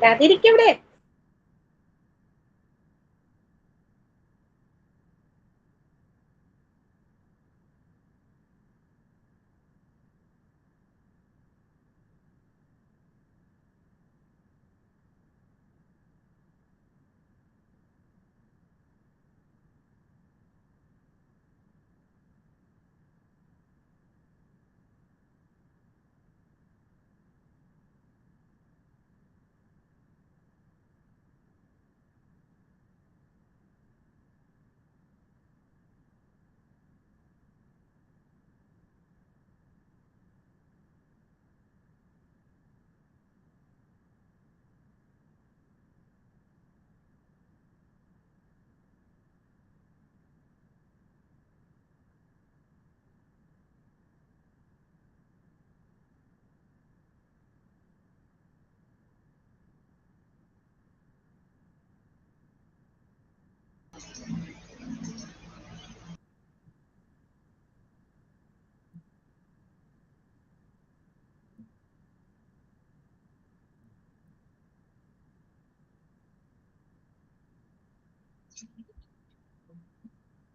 മിണ്ടാതിരിക്കവിടെ.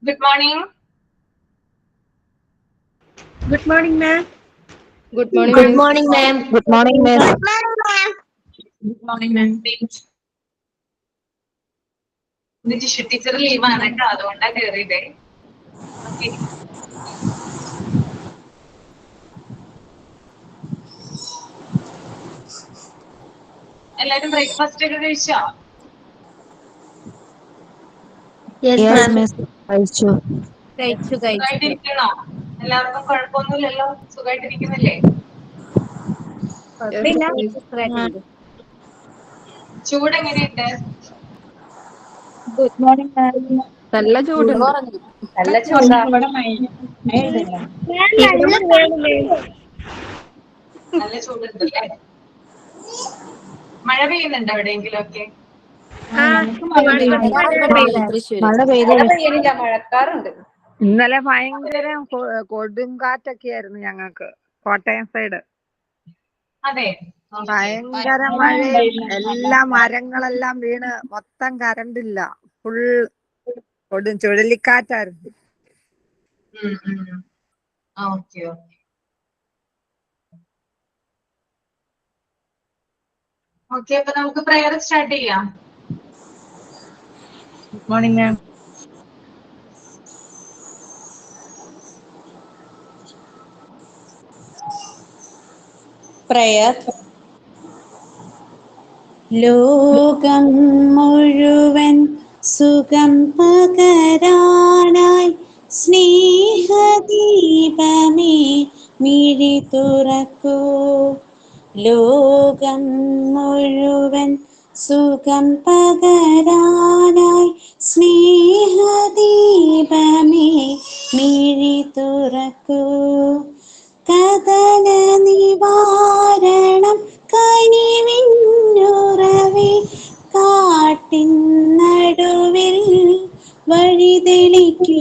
Good morning. Good morning മാം. Good morning, Good miss. morning, ma'am. Good morning, miss. Good morning, ma'am. ഇന്ന് Jishu teacher ലീവാണ് കേട്ടോ, അതുകൊണ്ടാ കയറിയതേ. Okay. എല്ലാരും breakfast ഒക്കെ കഴിച്ചോ? Yes, miss. കഴിച്ചു. സുഖമായിട്ടിരിക്കണോ? എല്ലാവർക്കും കുഴപ്പമൊന്നുമില്ലല്ലോ? സുഖമായിട്ടിരിക്കുന്നില്ലേ? Yes, കുഴപ്പമില്ല. miss. ചൂട് എങ്ങനെയുണ്ട്? ഗുഡ് മോർണിംഗ് മാം. നല്ല ചൂടുണ്ട്. നല്ല ചൂടാ. നല്ല ചൂടുണ്ടല്ലേ? മഴ പെയ്യുന്നുണ്ടോ എവിടെയെങ്കിലും ഒക്കെ? മഴ പെയ്തു. മഴ പെയ്യുന്നില്ല, മഴക്കാറുണ്ട്. ഇന്നലെ ഭയങ്കര കൊടുങ്കാറ്റൊക്കെയായിരുന്നു ഞങ്ങൾക്ക് കോട്ടയം സൈഡ്. അതെ. ഭയങ്കര മഴയും എല്ലാ മരങ്ങളെല്ലാം വീണ് മൊത്തം കറണ്ടില്ല. ഫുൾ ചുഴലിക്കാറ്റായിരുന്നു. Okay okay okay. അപ്പൊ നമുക്ക് പ്രയർ സ്റ്റാർട്ട് ചെയ്യാം. Good morning ma'am. പ്രയർ. ലോകം മുഴുവൻ സുഖം പകരാനായി സ്നേഹദീപമേ മിഴി തുറക്കൂ. ലോകം മുഴുവൻ സുഖം പകരാനായി സ്നേഹദീപമേ മിഴി തുറക്കൂ. കദന നിവാരണം കനിവിന്നുറവേ കാട്ടിൻ നടുവിൽ വഴിതെളിക്കൂ.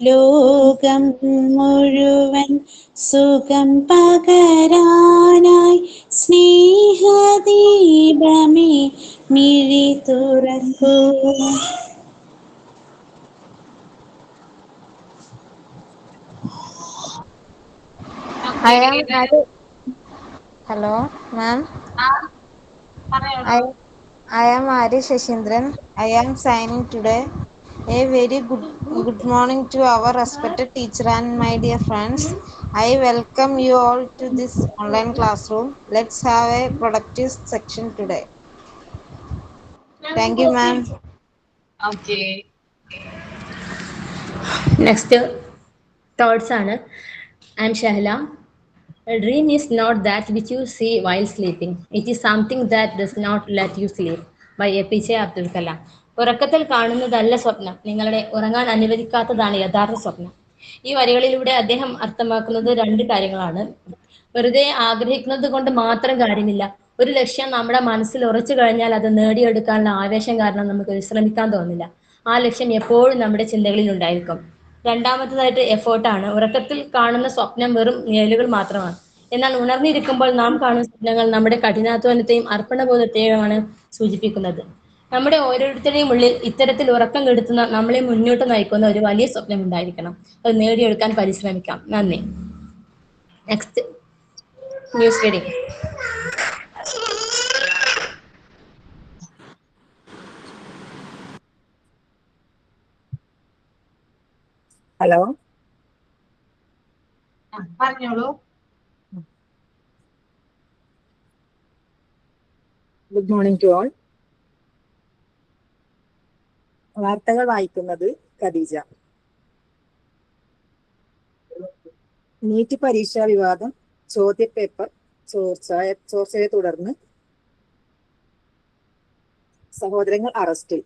ലോകം മുഴുവൻ സുഖം പകരാനായി സ്നേഹദീപമേ മിഴി തുറക്കൂ. Hello, ma'am. പറഞ്ഞോളൂ. I am Ari Shashindran. I am signing today. A very good morning to our respected teacher and my dear friends. I welcome you all to this online classroom. Let's have a productive section today. Thank you, ma'am. Okay. Next thoughts ആണ്. I'm Shahala. A dream is not that which you see while sleeping. It is something that does not let you sleep. By APJ Abdul Kalam. ഉറക്കത്തിൽ കാണുന്നതല്ല സ്വപ്നം, നിങ്ങളെ ഉറങ്ങാൻ അനുവദിക്കാത്തതാണ് യഥാർത്ഥ സ്വപ്നം. ഈ വരികളിലൂടെ അദ്ദേഹം അർത്ഥമാക്കുന്നത് രണ്ട് കാര്യങ്ങളാണ്. വെറുതെ ആഗ്രഹിക്കുന്നത് കൊണ്ട് മാത്രം കാര്യമില്ല. ഒരു ലക്ഷ്യം നമ്മുടെ മനസ്സിൽ ഉറച്ചു കഴിഞ്ഞാൽ അത് നേടിയെടുക്കാനുള്ള ആവേശം കാരണം നമുക്ക് വിശ്രമിക്കാൻ തോന്നില്ല. ആ ലക്ഷ്യം എപ്പോഴും നമ്മുടെ ചിന്തകളിൽ ഉണ്ടായിരിക്കും. രണ്ടാമത്തേതായിട്ട് എഫേർട്ടാണ്. ഉറക്കത്തിൽ കാണുന്ന സ്വപ്നം വെറും നിഴലുകൾ മാത്രമാണ്. എന്നാൽ ഉണർന്നിരിക്കുമ്പോൾ നാം കാണുന്ന സ്വപ്നങ്ങൾ നമ്മുടെ കഠിനാധ്വാനത്തെയും അർപ്പണബോധത്തെയുമാണ് സൂചിപ്പിക്കുന്നത്. നമ്മുടെ ഓരോരുത്തരുടെയും ഉള്ളിൽ ഇത്തരത്തിൽ ഉറക്കം കെടുത്തുന്ന നമ്മളെ മുന്നോട്ട് നയിക്കുന്ന ഒരു വലിയ സ്വപ്നം ഉണ്ടായിരിക്കണം. അത് നേടിയെടുക്കാൻ പരിശ്രമിക്കാം. നന്ദി. Next news reading. ഹലോ, പറഞ്ഞോളൂ. Good morning to all. വാർത്തകൾ വായിക്കുന്നത് ഖദീജ. നീറ്റ് പരീക്ഷാ വിവാദം, ചോദ്യപേപ്പർ ചോർച്ചയെ തുടർന്ന് സഹോദരങ്ങൾ അറസ്റ്റിൽ.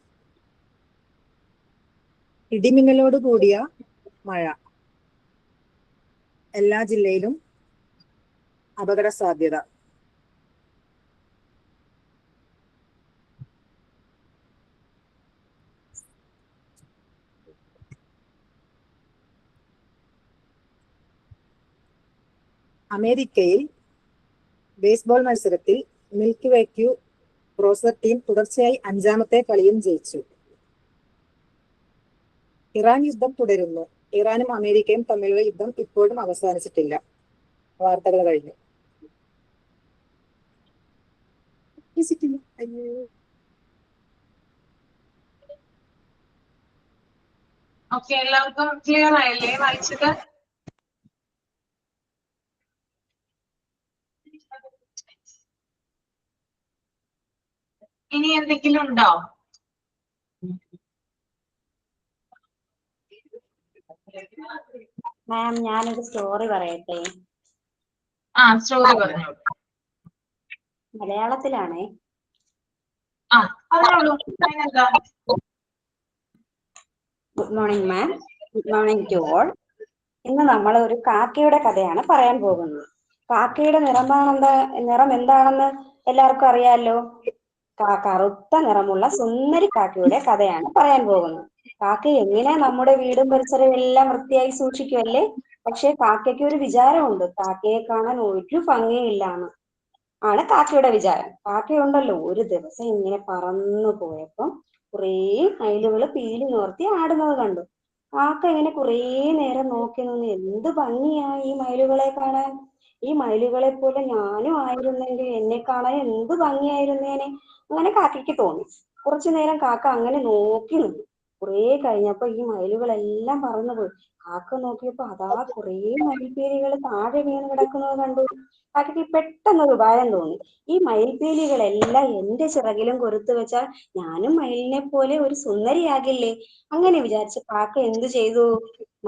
ഇടിമിന്നലോട് കൂടിയ മഴ, എല്ലാ ജില്ലയിലും അപകട സാധ്യത. അമേരിക്കയിൽ ബേസ്ബോൾ മത്സരത്തിൽ മിൽക്കി വേ ക്യൂ ബ്രോസർ ടീം തുടർച്ചയായി 5ാമത്തെ കളിയും ജയിച്ചു. ഇറാൻ യുദ്ധം തുടരുന്നു. ഇറാനും അമേരിക്കയും തമ്മിലുള്ള യുദ്ധം ഇപ്പോഴും അവസാനിച്ചിട്ടില്ല. വാർത്തകൾ കഴിഞ്ഞു. ഓക്കെ, എല്ലാവർക്കും ക്ലിയർ ആയല്ലേ വായിച്ചത്? ഇനി എന്തെങ്കിലും ഉണ്ടോ? മാം, ഞാനൊരു സ്റ്റോറി പറയട്ടെ. സ്റ്റോറി പറഞ്ഞോളൂ. മലയാളത്തിലാണേ. പറഞ്ഞോളൂ. അതിനെന്താ? Good morning ma'am. Good morning to all. ഇന്ന് നമ്മൾ ഒരു കാക്കയുടെ കഥയാണ് പറയാൻ പോകുന്നത്. കാക്കയുടെ നിറം എന്താണെന്ന് എല്ലാവർക്കും അറിയാലോ. കറുത്ത നിറമുള്ള സുന്ദരി കാക്കയുടെ കഥയാണ് പറയാൻ പോകുന്നത്. കാക്ക എങ്ങനെ നമ്മുടെ വീടും പരിസരവും എല്ലാം വൃത്തിയായി സൂക്ഷിക്കുമല്ലേ? പക്ഷെ കാക്കയ്ക്ക് ഒരു വിചാരമുണ്ട്. കാക്കയെ കാണാൻ ഒരു ഭംഗിയില്ലാന്ന് ആണ് കാക്കയുടെ വിചാരം. കാക്കയുണ്ടല്ലോ, ഒരു ദിവസം ഇങ്ങനെ പറന്നു പോയപ്പം കുറേ മയിലുകൾ പീലി നിവർത്തി ആടുന്നത് കണ്ടു. കാക്ക ഇങ്ങനെ കുറേ നേരം നോക്കി നിന്ന്, എന്ത് ഭംഗിയാ ഈ മയിലുകളെ കാണാൻ. ഈ മയിലുകളെ പോലെ ഞാനും ആയിരുന്നെങ്കിൽ എന്നെ കാണാൻ എന്ത് ഭംഗിയായിരുന്നേനെ. അങ്ങനെ കാക്കയ്ക്ക് തോന്നി. കുറച്ചു നേരം കാക്ക അങ്ങനെ നോക്കി നിന്നു. കുറേ കഴിഞ്ഞപ്പോ ഈ മയിലുകളെല്ലാം പറന്നുപോയി. കാക്ക നോക്കിയപ്പോ അതാ കുറേ മയിൽപ്പീലികൾ താഴെ വീണ് കിടക്കുന്നത് കണ്ടു. കാക്കയ്ക്ക് പെട്ടെന്നൊരു ഉപായം തോന്നി. ഈ മയിൽപ്പീലികളെല്ലാം എന്റെ ചിറകിലും കൊരുത്തു വെച്ചാൽ ഞാനും മയിലിനെ പോലെ ഒരു സുന്ദരിയാകില്ലേ. അങ്ങനെ വിചാരിച്ച് കാക്ക എന്തു ചെയ്തു?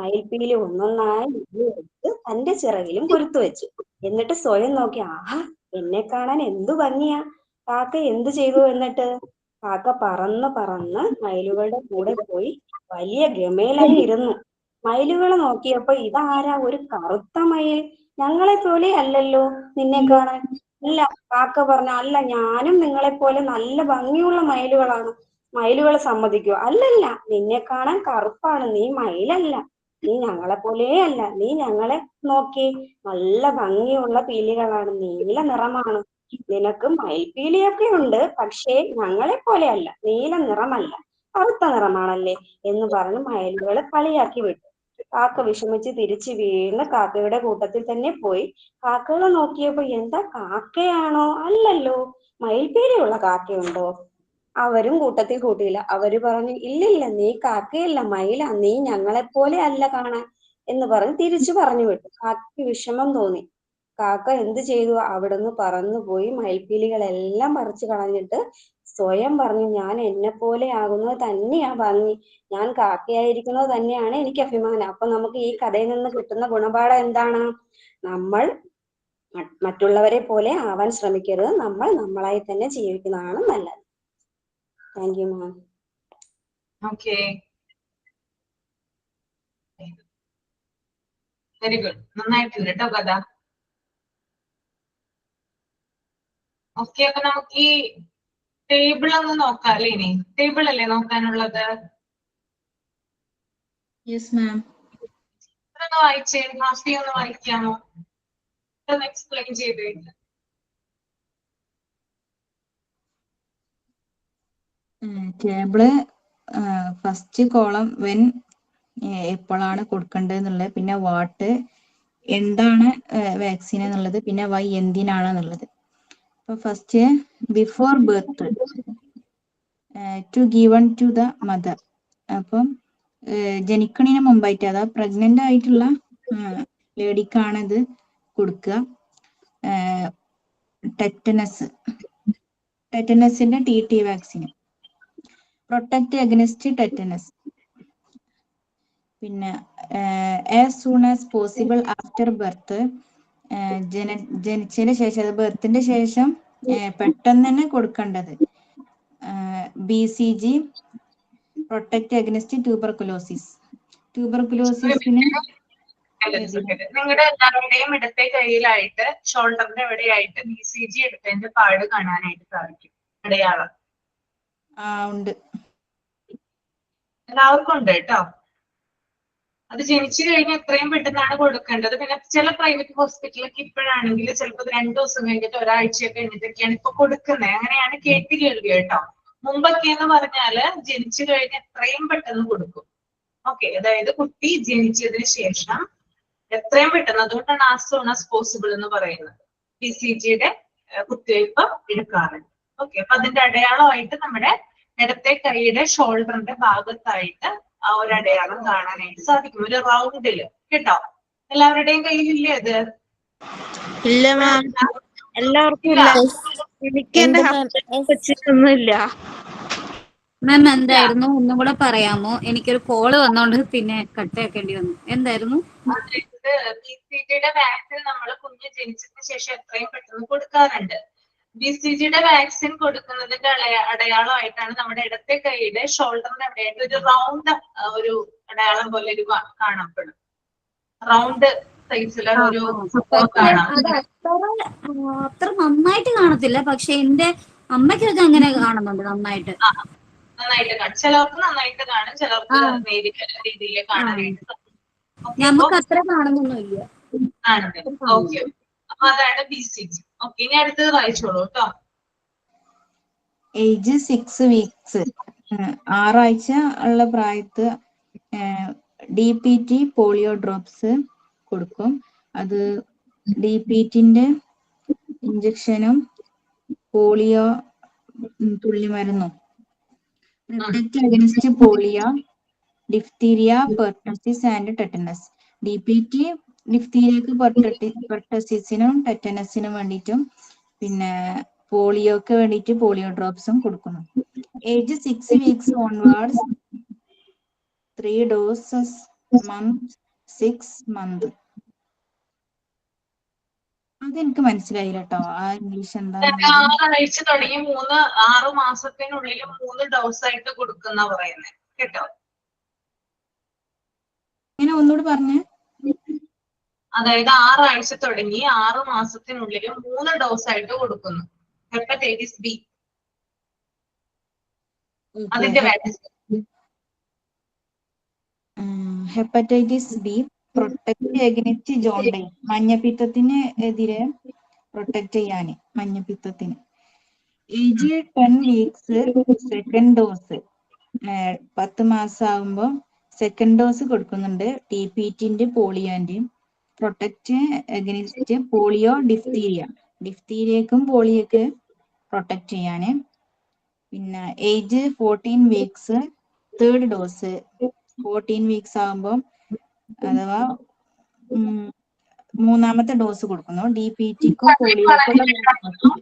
മയിൽപ്പീലി ഒന്നൊന്നായി എടുത്ത് തന്റെ ചിറകിലും കൊരുത്തു വെച്ചു. എന്നിട്ട് സ്വയം നോക്കി, ആഹാ, എന്നെ കാണാൻ എന്തു ഭംഗിയാ. കാക്ക എന്തു ചെയ്തു? എന്നിട്ട് കാക്ക പറന്ന് മയിലുകളുടെ കൂടെ പോയി വലിയ ഗമയിലായി ഇരുന്നു. മയിലുകളെ നോക്കിയപ്പോ ഇതാരാ, ഒരു കറുത്ത മയിൽ. ഞങ്ങളെ പോലെ അല്ലല്ലോ നിന്നെ കാണാൻ. അല്ല, കാക്ക പറഞ്ഞു, അല്ല, ഞാനും നിങ്ങളെ പോലെ നല്ല ഭംഗിയുള്ള മയിലുകളാണ്. മയിലുകൾ സമ്മതിക്കോ? അല്ലല്ല, നിന്നെ കാണാൻ കറുപ്പാണ്, നീ മയിലല്ല. നീ ഞങ്ങളെ പോലെ അല്ല. നീ ഞങ്ങളെ നോക്കി, നല്ല ഭംഗിയുള്ള പീലികളാണ്, നീല നിറമാണ്. നിനക്ക് മയിൽപ്പീലിയൊക്കെ ഉണ്ട്, പക്ഷേ ഞങ്ങളെ പോലെ അല്ല, നീല നിറമല്ല, കറുത്ത നിറമാണല്ലേ എന്ന് പറഞ്ഞ് മയിലുകളെ കളിയാക്കി വിട്ടു. കാക്ക വിഷമിച്ച് തിരിച്ചു വീണ് കാക്കയുടെ കൂട്ടത്തിൽ തന്നെ പോയി. കാക്കകളെ നോക്കിയപ്പോ, എന്താ, കാക്കയാണോ? അല്ലല്ലോ, മയിൽപ്പീലിയുള്ള കാക്കയുണ്ടോ? അവരും കൂട്ടത്തിൽ കൂട്ടിയില്ല. അവര് പറഞ്ഞു, ഇല്ലില്ല, നീ കാക്കയല്ല, മയിലാ, നീ ഞങ്ങളെപ്പോലെ അല്ല കാണാൻ എന്ന് പറഞ്ഞ് തിരിച്ചു പറഞ്ഞു വിട്ടു. കാക്കയ്ക്ക് വിഷമം തോന്നി. കാക്ക എന്ത് ചെയ്തു? അവിടുന്ന് പറന്നുപോയി മയിൽപ്പീലികളെല്ലാം പറിച്ചു കളഞ്ഞിട്ട് സ്വയം പറഞ്ഞു, ഞാൻ എന്നെ പോലെ ആകുന്നത് തന്നെയാ ഭംഗി, ഞാൻ കാക്കയായിരിക്കുന്നത് തന്നെയാണ് എനിക്ക് അഭിമാനം. അപ്പൊ നമുക്ക് ഈ കഥയിൽ നിന്ന് കിട്ടുന്ന ഗുണപാഠം എന്താണ്? നമ്മൾ മറ്റുള്ളവരെ പോലെ ആവാൻ ശ്രമിക്കരുത്. നമ്മൾ നമ്മളായി തന്നെ ജീവിക്കുന്നതാണ് നല്ലത്. Thank you ma'am. Okay, very good. നന്നായിട്ടുണ്ട് കേട്ടോ കഥ. ഓക്കെ, അപ്പൊ നമുക്ക് ഈ ടേബിൾ ഒന്ന് നോക്കാം അല്ലേ? ഇനി ടേബിൾ അല്ലേ നോക്കാനുള്ളത്? Yes ma'am. ഇതൊന്ന് വായിച്ചേ, ഹാഫി ഒന്ന് വായിക്കാമോ? പെട്ടെന്ന് എക്സ്പ്ലെയിൻ ചെയ്തേക്ക്. ടേബിള് ഫസ്റ്റ് കോളം വെൻ എപ്പോഴാണ് കൊടുക്കേണ്ടതെന്നുള്ളത്, പിന്നെ വാട്ട് എന്താണ് വാക്സിൻ എന്നുള്ളത്, പിന്നെ വൈ എന്തിനാണെന്നുള്ളത്. അപ്പൊ first before birth to given to the mother. അപ്പം ജനിക്കണതിന് മുമ്പായിട്ട്, അതായത് പ്രഗ്നന്റ് ആയിട്ടുള്ള ലേഡിക്കാണ് ഇത് കൊടുക്കുക. ടെറ്റനസിന്റെ TT vaccine, protect against tetanus. പിന്നെ as soon as possible after birth, ജനിച്ചതിന് ശേഷം, ബർത്തിന്റെ ശേഷം പെട്ടെന്ന് തന്നെ കൊടുക്കേണ്ടത് BCG, പ്രൊട്ടക്ട് അഗനിസ്റ്റ് ട്യൂബർകുലോസിസ്. ട്യൂബർകുലോസിസിന് നിങ്ങളുടെ എല്ലാവരുടെയും ഇടത്തെ കയ്യിലായിട്ട് ഷോൾഡറിന്റെ എവിടെയായിട്ട് BCG എടുത്തതിന്റെ പാട് കാണാനായിട്ട് സാധിക്കും, അടയാളം. ഉണ്ട്, എല്ലാവർക്കും ഉണ്ട് കേട്ടോ. അത് ജനിച്ചു കഴിഞ്ഞ് എത്രയും പെട്ടെന്നാണ് കൊടുക്കേണ്ടത്. പിന്നെ ചില പ്രൈവറ്റ് ഹോസ്പിറ്റലൊക്കെ ഇപ്പോഴാണെങ്കിൽ ചിലപ്പോൾ 2 ദിവസം കഴിഞ്ഞിട്ട് ഒരാഴ്ചയൊക്കെ കഴിഞ്ഞിട്ടൊക്കെയാണ് ഇപ്പൊ കൊടുക്കുന്നത്. അങ്ങനെയാണ് കേട്ട് കേൾവി കേട്ടോ. മുമ്പൊക്കെ എന്ന് പറഞ്ഞാല് ജനിച്ചു കഴിഞ്ഞ് എത്രയും പെട്ടെന്ന് കൊടുക്കും. ഓക്കെ, അതായത് കുട്ടി ജനിച്ചതിന് ശേഷം എത്രയും പെട്ടെന്ന്, അതുകൊണ്ടാണ് ആസ് സൂൺ ആസ് പോസിബിൾ എന്ന് പറയുന്നത്. BCGയുടെ കുത്തിവയ്പ് എടുക്കാറുണ്ട്. ഓക്കെ, അപ്പൊ അതിന്റെ അടയാളമായിട്ട് നമ്മുടെ ഇടത്തെ കൈയുടെ ഷോൾഡറിന്റെ ഭാഗത്തായിട്ട് ആ ഒരു അടയാളം കാണാനായിട്ട് സാധിക്കും, ഒരു റൗണ്ടില് കേട്ടോ. എല്ലാവരുടെയും കയ്യിലില്ലേ അത്? ഇല്ല മാം, എല്ലാവർക്കും ഇല്ല. എനിക്ക് എന്റെ വെച്ചിട്ടൊന്നുമില്ല. മാം എന്തായിരുന്നു ഒന്നും കൂടെ പറയാമോ? എനിക്കൊരു കോള് വന്നോണ്ട് പിന്നെ കട്ടാക്കേണ്ടി വന്നു. എന്തായിരുന്നു? BCGയുടെ വാക്സിൻ നമ്മൾ കുഞ്ഞ് ജനിച്ചതിന് ശേഷം എത്രയും പെട്ടെന്ന് കൊടുക്കാറുണ്ട്. BCGയുടെ വാക്സിൻ കൊടുക്കുന്നതിന്റെ അടയാളമായിട്ടാണ് നമ്മുടെ ഇടത്തെ കൈയുടെ ഷോൾഡറിന്റെ അവിടെയായിട്ട് ഒരു റൗണ്ട്, ഒരു അടയാളം പോലെ ഒരു കാണപ്പെടും. റൗണ്ട് സൈസിലെ ഒരു കാണാം. അത്ര നന്നായിട്ട് കാണത്തില്ല, പക്ഷെ എന്റെ അമ്മയ്ക്കൊക്കെ അങ്ങനെ കാണുന്നുണ്ട് നന്നായിട്ട്. നന്നായിട്ട് കാണും, ചിലർക്ക് നന്നായിട്ട് കാണും, ചിലർക്ക് നേരിയ രീതിയിൽ കാണാനായിട്ട് നമുക്ക് അത്ര കാണുന്നൊന്നുമില്ല. ഓക്കെ, അപ്പൊ അതാണ് BCG. ഓക്കെ, ഇനി അടുത്തത് വായിച്ചോളൂ കേട്ടോ. ഏജ് 6 വീക്സ്, 6 ആഴ്ച ഉള്ള പ്രായത്ത് DPT പോളിയോ ഡ്രോപ്സ് കൊടുക്കും. അത് DPTന്റെ ഇഞ്ചക്ഷനും പോളിയോ തുള്ളിമരുന്നും. Protect against polio, diphtheria, pertussis and tetanus. DPT ഡിഫ്തീരിയക്ക്, പെർട്ടസിസിനും ടെറ്റനസിനും വേണ്ടിയിട്ടും, പിന്നെ പോളിയോക്ക് വേണ്ടിയിട്ട് പോളിയോ ഡ്രോപ്സും കൊടുക്കുന്നു. Age 6 weeks onwards 3 doses month 6 month. അതെനിക്ക് മനസ്സിലായില്ല കേട്ടോ, ആ ഇംഗ്ലീഷ് എന്താ? 6 ആഴ്ച തുടങ്ങി 6 മാസത്തിനുള്ളിൽ 3 ഡോസ് ആയിട്ട് കൊടുക്കുന്ന പറയുന്നത് കേട്ടോ. ഇങ്ങനെ ഒന്നുകൂടി പറഞ്ഞേ. അതായത് 6 ആഴ്ച തുടങ്ങി 6 മാസത്തിനുള്ളിൽ 3 ഡോസ് ആയിട്ട് കൊടുക്കുന്നു. ഹെപ്പറ്റൈറ്റിസ് B അതിന്റെ vaccine. Hepatitis B protect against jaundice, മഞ്ഞപ്പിത്തത്തിന് എതിരെ പ്രൊട്ടക്ട് ചെയ്യാന്, മഞ്ഞപ്പിത്തത്തിന്. ഏജ് 10 വീക്സ് സെക്കൻഡ് ഡോസ്, 10 മാസം ആകുമ്പോ സെക്കൻഡ് ഡോസ് കൊടുക്കുന്നുണ്ട്. DPTന്റെ പോളിയോന്റെയും. പ്രൊട്ടക്ട് അഗനിസ്റ്റ് പോളിയോ, ഡിഫ്തീരിയ, ഡിഫ്തീരിയക്കും പോളിയോക്ക് പ്രൊട്ടക്ട് ചെയ്യാന്. പിന്നെ age 14 weeks third dose, 14 weeks ആകുമ്പോൾ അഥവാ 3ാമത്തെ ഡോസ് കൊടുക്കുന്നു. DPTക്കും പോളിയോക്കും.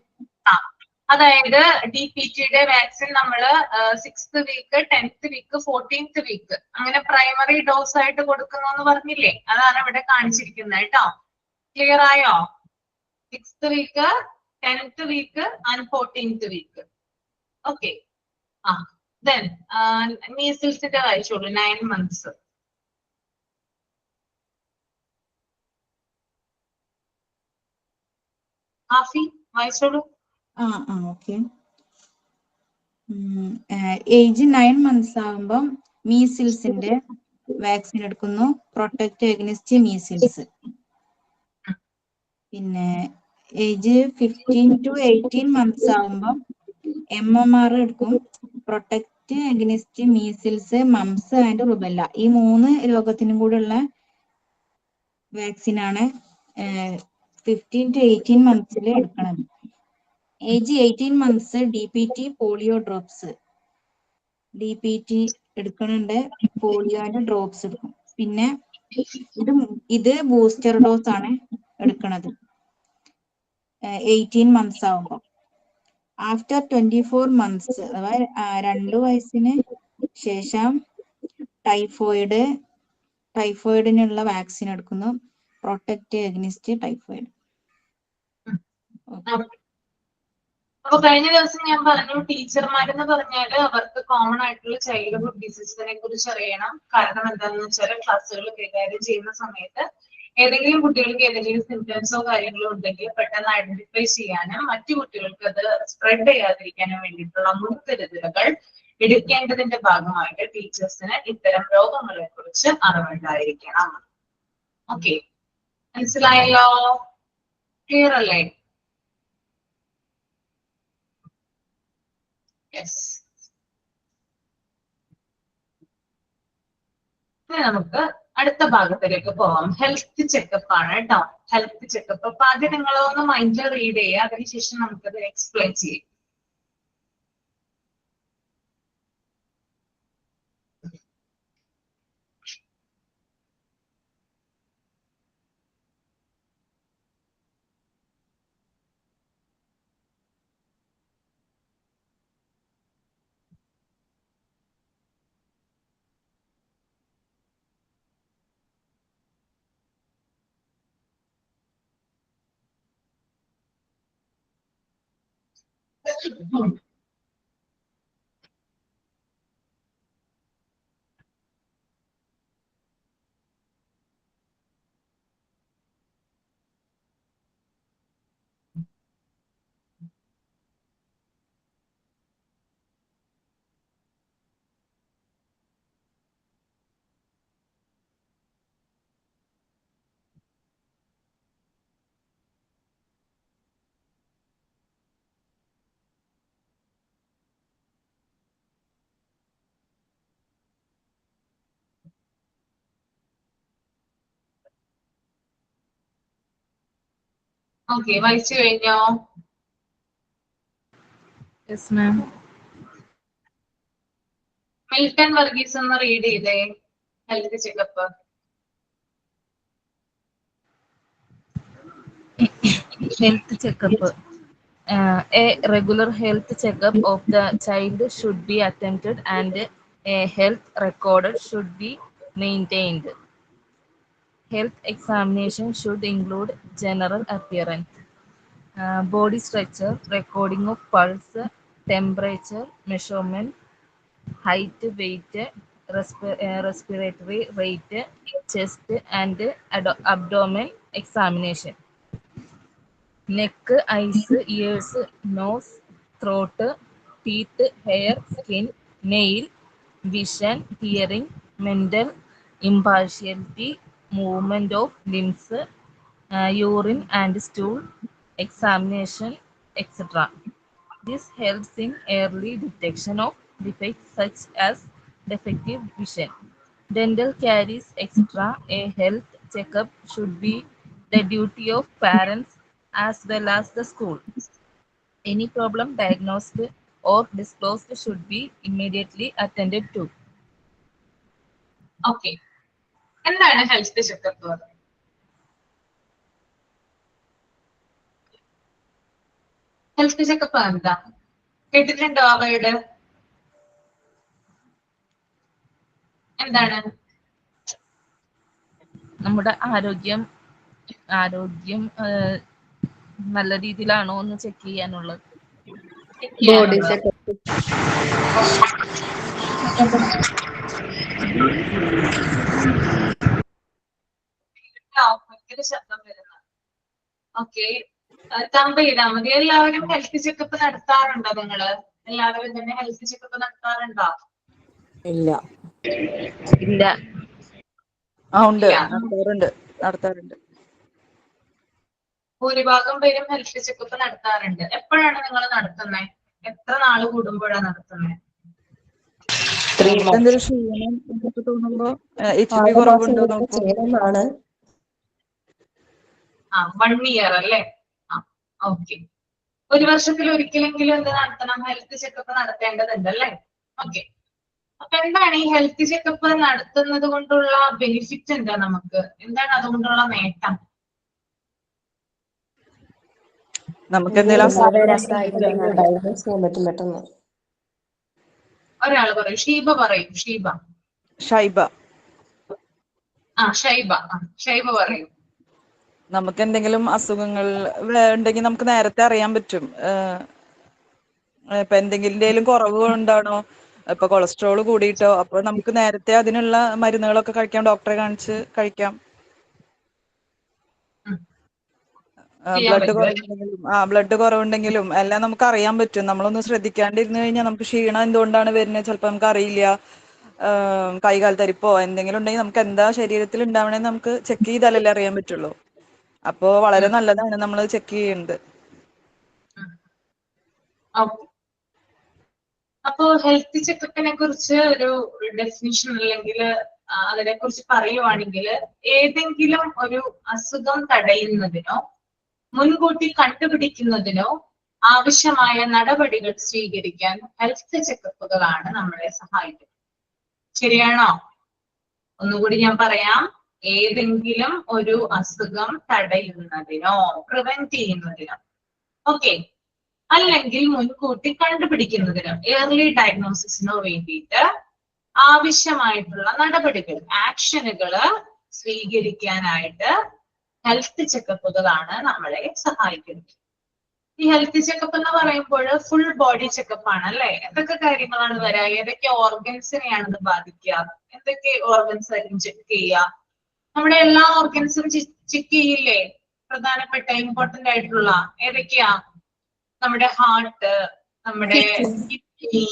അതായത് DPTയുടെ വാക്സിൻ നമ്മള് 6th week, 10th week, 14th week അങ്ങനെ പ്രൈമറി ഡോസ് ആയിട്ട് കൊടുക്കുന്നു എന്ന് പറഞ്ഞില്ലേ, അതാണ് ഇവിടെ കാണിച്ചിരിക്കുന്നത് കേട്ടോ. ക്ലിയർ ആയോ? 6th week, 10th week and 14th week. Okay, then മീസിൽസിന്റെ വായിച്ചോളൂ, 9 മന്ത്സ്. ആഫി വായിച്ചോളൂ. ഓക്കെ. ഏജ് 9 മന്ത്സ് ആകുമ്പോൾ മീസിൽസിന്റെ വാക്സിൻ എടുക്കുന്നു. Protect അഗനിസ്റ്റ് measles. പിന്നെ ഏജ് 15 to 18 മന്ത്സ് ആകുമ്പോൾ MMR എടുക്കും. Protect അഗനിസ്റ്റ് measles, moms and rubella. ഈ 3 രോഗത്തിനും കൂടെയുള്ള വാക്സിനാണ് 15 to 18 മന്ത്സിൽ എടുക്കുന്നത്. Age 18 months DPT polio drops. DPT എടുക്കണുണ്ട്, പോളിയോന്റെ ഡ്രോപ്സ് എടുക്കും. പിന്നെ ഇത് ബൂസ്റ്റർ ഡോസ് ആണ് എടുക്കുന്നത് 18 മന്ത്സ് ആകുമ്പോൾ. ആഫ്റ്റർ 24 മന്ത്സ് അഥവാ 2 വയസ്സിന് ശേഷം ടൈഫോയിഡിനുള്ള വാക്സിൻ എടുക്കുന്നു. Protect അഗനിസ്റ്റ് typhoid. അപ്പൊ കഴിഞ്ഞ ദിവസം ഞാൻ പറഞ്ഞു ടീച്ചർമാരെന്ന് പറഞ്ഞാല് അവർക്ക് കോമൺ ആയിട്ടുള്ള ചൈൽഡ്ഹുഡ് ഡിസീസിനെ കുറിച്ച് അറിയണം. കാരണം എന്താണെന്ന് വെച്ചാൽ ക്ലാസ്സുകൾ കൈകാര്യം ചെയ്യുന്ന സമയത്ത് ഏതെങ്കിലും കുട്ടികൾക്ക് ഏതെങ്കിലും സിംറ്റംസോ കാര്യങ്ങളോ ഉണ്ടെങ്കിൽ പെട്ടെന്ന് ഐഡന്റിഫൈ ചെയ്യാനും മറ്റു കുട്ടികൾക്ക് അത് സ്പ്രെഡ് ചെയ്യാതിരിക്കാനും വേണ്ടിയിട്ടുള്ള മുൻകരുതലുകൾ എടുക്കേണ്ടതിന്റെ ഭാഗമായിട്ട് ടീച്ചേഴ്സിന് ഇത്തരം രോഗങ്ങളെ കുറിച്ച് അറിവുണ്ടായിരിക്കണം. ഓക്കെ, മനസ്സിലായല്ലോ? ക്ലിയർ അല്ലേ? യെസ്. ഇനി നമുക്ക് അടുത്ത ഭാഗത്തിലേക്ക് പോവാം. ഹെൽത്ത് ചെക്കപ്പ് ആണ് കേട്ടോ. Health checkup. അപ്പൊ ആദ്യം നിങ്ങളൊന്ന് മൈൻഡിൽ റീഡ് ചെയ്യുക, അതിനുശേഷം നമുക്കത് എക്സ്പ്ലെയിൻ ചെയ്യും. ഓക്കെ, വായിച്ചു കഴിഞ്ഞോ? Yes ma'am. മിൽട്ടൺ വർഗീസ് ഒന്ന് റീഡ് ചെയ്തേ health checkup. Health checkup. A regular health checkup of the child should be attended and a health record should be maintained. Health examination should include general appearance, body structure, recording of pulse, temperature measurement, height, weight, respiratory rate, chest and abdomen examination. Neck, eyes, ears, nose, throat, teeth, hair, skin, nail, vision, hearing, mental, impartiality, movement of limbs, urine and stool examination, etc. This helps in early detection of defects such as defective vision, dental caries, etc. A health checkup should be the duty of parents as well as the school. Any problem diagnosed or disclosed should be immediately attended to. Okay, എന്താണ് health checkup? Health checkup എന്താ കേട്ടിട്ടുണ്ടോ? അവയുടെ എന്താണ്? നമ്മുടെ ആരോഗ്യം നല്ല രീതിയിലാണോ എന്ന് ചെക്ക് ചെയ്യാനുള്ളത്. Body checkup. ഭയങ്കര ശബ്ദം വരുന്നത്. ഓക്കെ, തമ്പ് ചെയ്താൽ മതി. എല്ലാവരും ഹെൽത്ത് ചെക്കപ്പ് നടത്താറുണ്ടോ? നിങ്ങള് എല്ലാവരും തന്നെ ഹെൽത്ത് ചെക്കപ്പ് നടത്താറുണ്ടോ? ഇല്ല. ഇല്ല. ഉണ്ട്, നടത്താറുണ്ട്. ഭൂരിഭാഗം പേരും ഹെൽത്ത് ചെക്കപ്പ് നടത്താറുണ്ട്. എപ്പോഴാണ് നിങ്ങൾ നടത്തുന്നത്? എത്ര നാള് കൂടുമ്പോഴാണ് നടത്തുന്നത്? എന്തൊരു ക്ഷീണം ഇതൊക്കെ തോന്നുമ്പോ HP കുറവുണ്ടോ നോക്കും. ആ 1 ഇയർ അല്ലേ? ആ ഓക്കെ. ഒരു വർഷത്തിൽ ഒരിക്കലെങ്കിലും എന്ത് നടത്തണം? ഹെൽത്ത് ചെക്കപ്പ് നടത്തേണ്ടതുണ്ട് അല്ലേ? ഓക്കെ. അപ്പൊ എന്താണ് ഈ ഹെൽത്ത് ചെക്കപ്പ് നടത്തുന്നത് കൊണ്ടുള്ള ബെനിഫിറ്റ്? എന്താ നമുക്ക്? എന്താണ് അതുകൊണ്ടുള്ള നേട്ടം? നമുക്ക് എന്തെങ്കിലും ഒരാൾ പറയും. ഷീബ പറയും. ഷൈബ. ഷൈബ പറയും. നമുക്ക് എന്തെങ്കിലും അസുഖങ്ങൾ ഉണ്ടെങ്കിൽ നമുക്ക് നേരത്തെ അറിയാൻ പറ്റും. ഇപ്പൊ എന്തെങ്കിലും കുറവ് കൊണ്ടാണോ, ഇപ്പൊ കൊളസ്ട്രോൾ കൂടിയിട്ടോ, അപ്പൊ നമുക്ക് നേരത്തെ അതിനുള്ള മരുന്നുകളൊക്കെ കഴിക്കാം, ഡോക്ടറെ കാണിച്ച് കഴിക്കാം. ബ്ലഡ് കുറവുണ്ടെങ്കിലും എല്ലാം നമുക്ക് അറിയാൻ പറ്റും. നമ്മളൊന്ന് ശ്രദ്ധിക്കാണ്ടിരുന്നു കഴിഞ്ഞാൽ നമുക്ക് ക്ഷീണം എന്തുകൊണ്ടാണ് വരുന്നത് ചിലപ്പോൾ നമുക്ക് അറിയില്ല. കൈകാൽ തരിപ്പോ എന്തെങ്കിലും ഉണ്ടെങ്കിൽ നമുക്ക് എന്താ ശരീരത്തിൽ ഉണ്ടാവണേന്ന് നമുക്ക് ചെക്ക് ചെയ്താലല്ലേ അറിയാൻ പറ്റുള്ളൂ. അപ്പോ വളരെ നല്ലതാണ് നമ്മൾ ചെക്ക് ചെയ്യുന്നത്. അപ്പോ ഹെൽത്ത് ചെക്കപ്പിനെ കുറിച്ച് ഒരു ഡെഫിനിഷൻ അല്ലെങ്കിൽ അതിനെ കുറിച്ച് പറയുവാണെങ്കിൽ, ഏതെങ്കിലും ഒരു അസുഖം തടയുന്നതിനോ മുൻകൂട്ടി കണ്ടുപിടിക്കുന്നതിനോ ആവശ്യമായ നടപടികൾ സ്വീകരിക്കാൻ ഹെൽത്ത് ചെക്കപ്പുകളാണ് നമ്മളെ സഹായിക്കുന്നത്. ശരിയാണോ? ഒന്നുകൂടി ഞാൻ പറയാം. ഏതെങ്കിലും ഒരു അസുഖം തടയുന്നതിനോ പ്രിവെന്റ് ചെയ്യുന്നതിനോ, ഓക്കെ, അല്ലെങ്കിൽ മുൻകൂട്ടി കണ്ടുപിടിക്കുന്നതിനോ, ഏർലി ഡയഗ്നോസിസിനോ വേണ്ടിയിട്ട് ആവശ്യമായിട്ടുള്ള നടപടികൾ, ആക്ഷനുകള് സ്വീകരിക്കാനായിട്ട് ഹെൽത്ത് ചെക്കപ്പുകളാണ് നമ്മളെ സഹായിക്കുന്നത്. ഈ ഹെൽത്ത് ചെക്കപ്പ് എന്ന് പറയുമ്പോൾ ഫുൾ ബോഡി ചെക്കപ്പ് ആണ് അല്ലെ? എന്തൊക്കെ കാര്യങ്ങളാണ് വരിക? ഏതൊക്കെ ഓർഗൻസിനെയാണ് ഇത് ബാധിക്കുക? എന്തൊക്കെ ഓർഗൻസ് ആയിരിക്കും ചെക്ക് ചെയ്യുക? നമ്മുടെ എല്ലാ ഓർഗൻസും ചെക്ക് ചെയ്യില്ലേ? പ്രധാനപ്പെട്ട ഇമ്പോർട്ടന്റ് ആയിട്ടുള്ള ഏതൊക്കെയാ? നമ്മുടെ ഹാർട്ട്, നമ്മുടെ കിഡ്നി,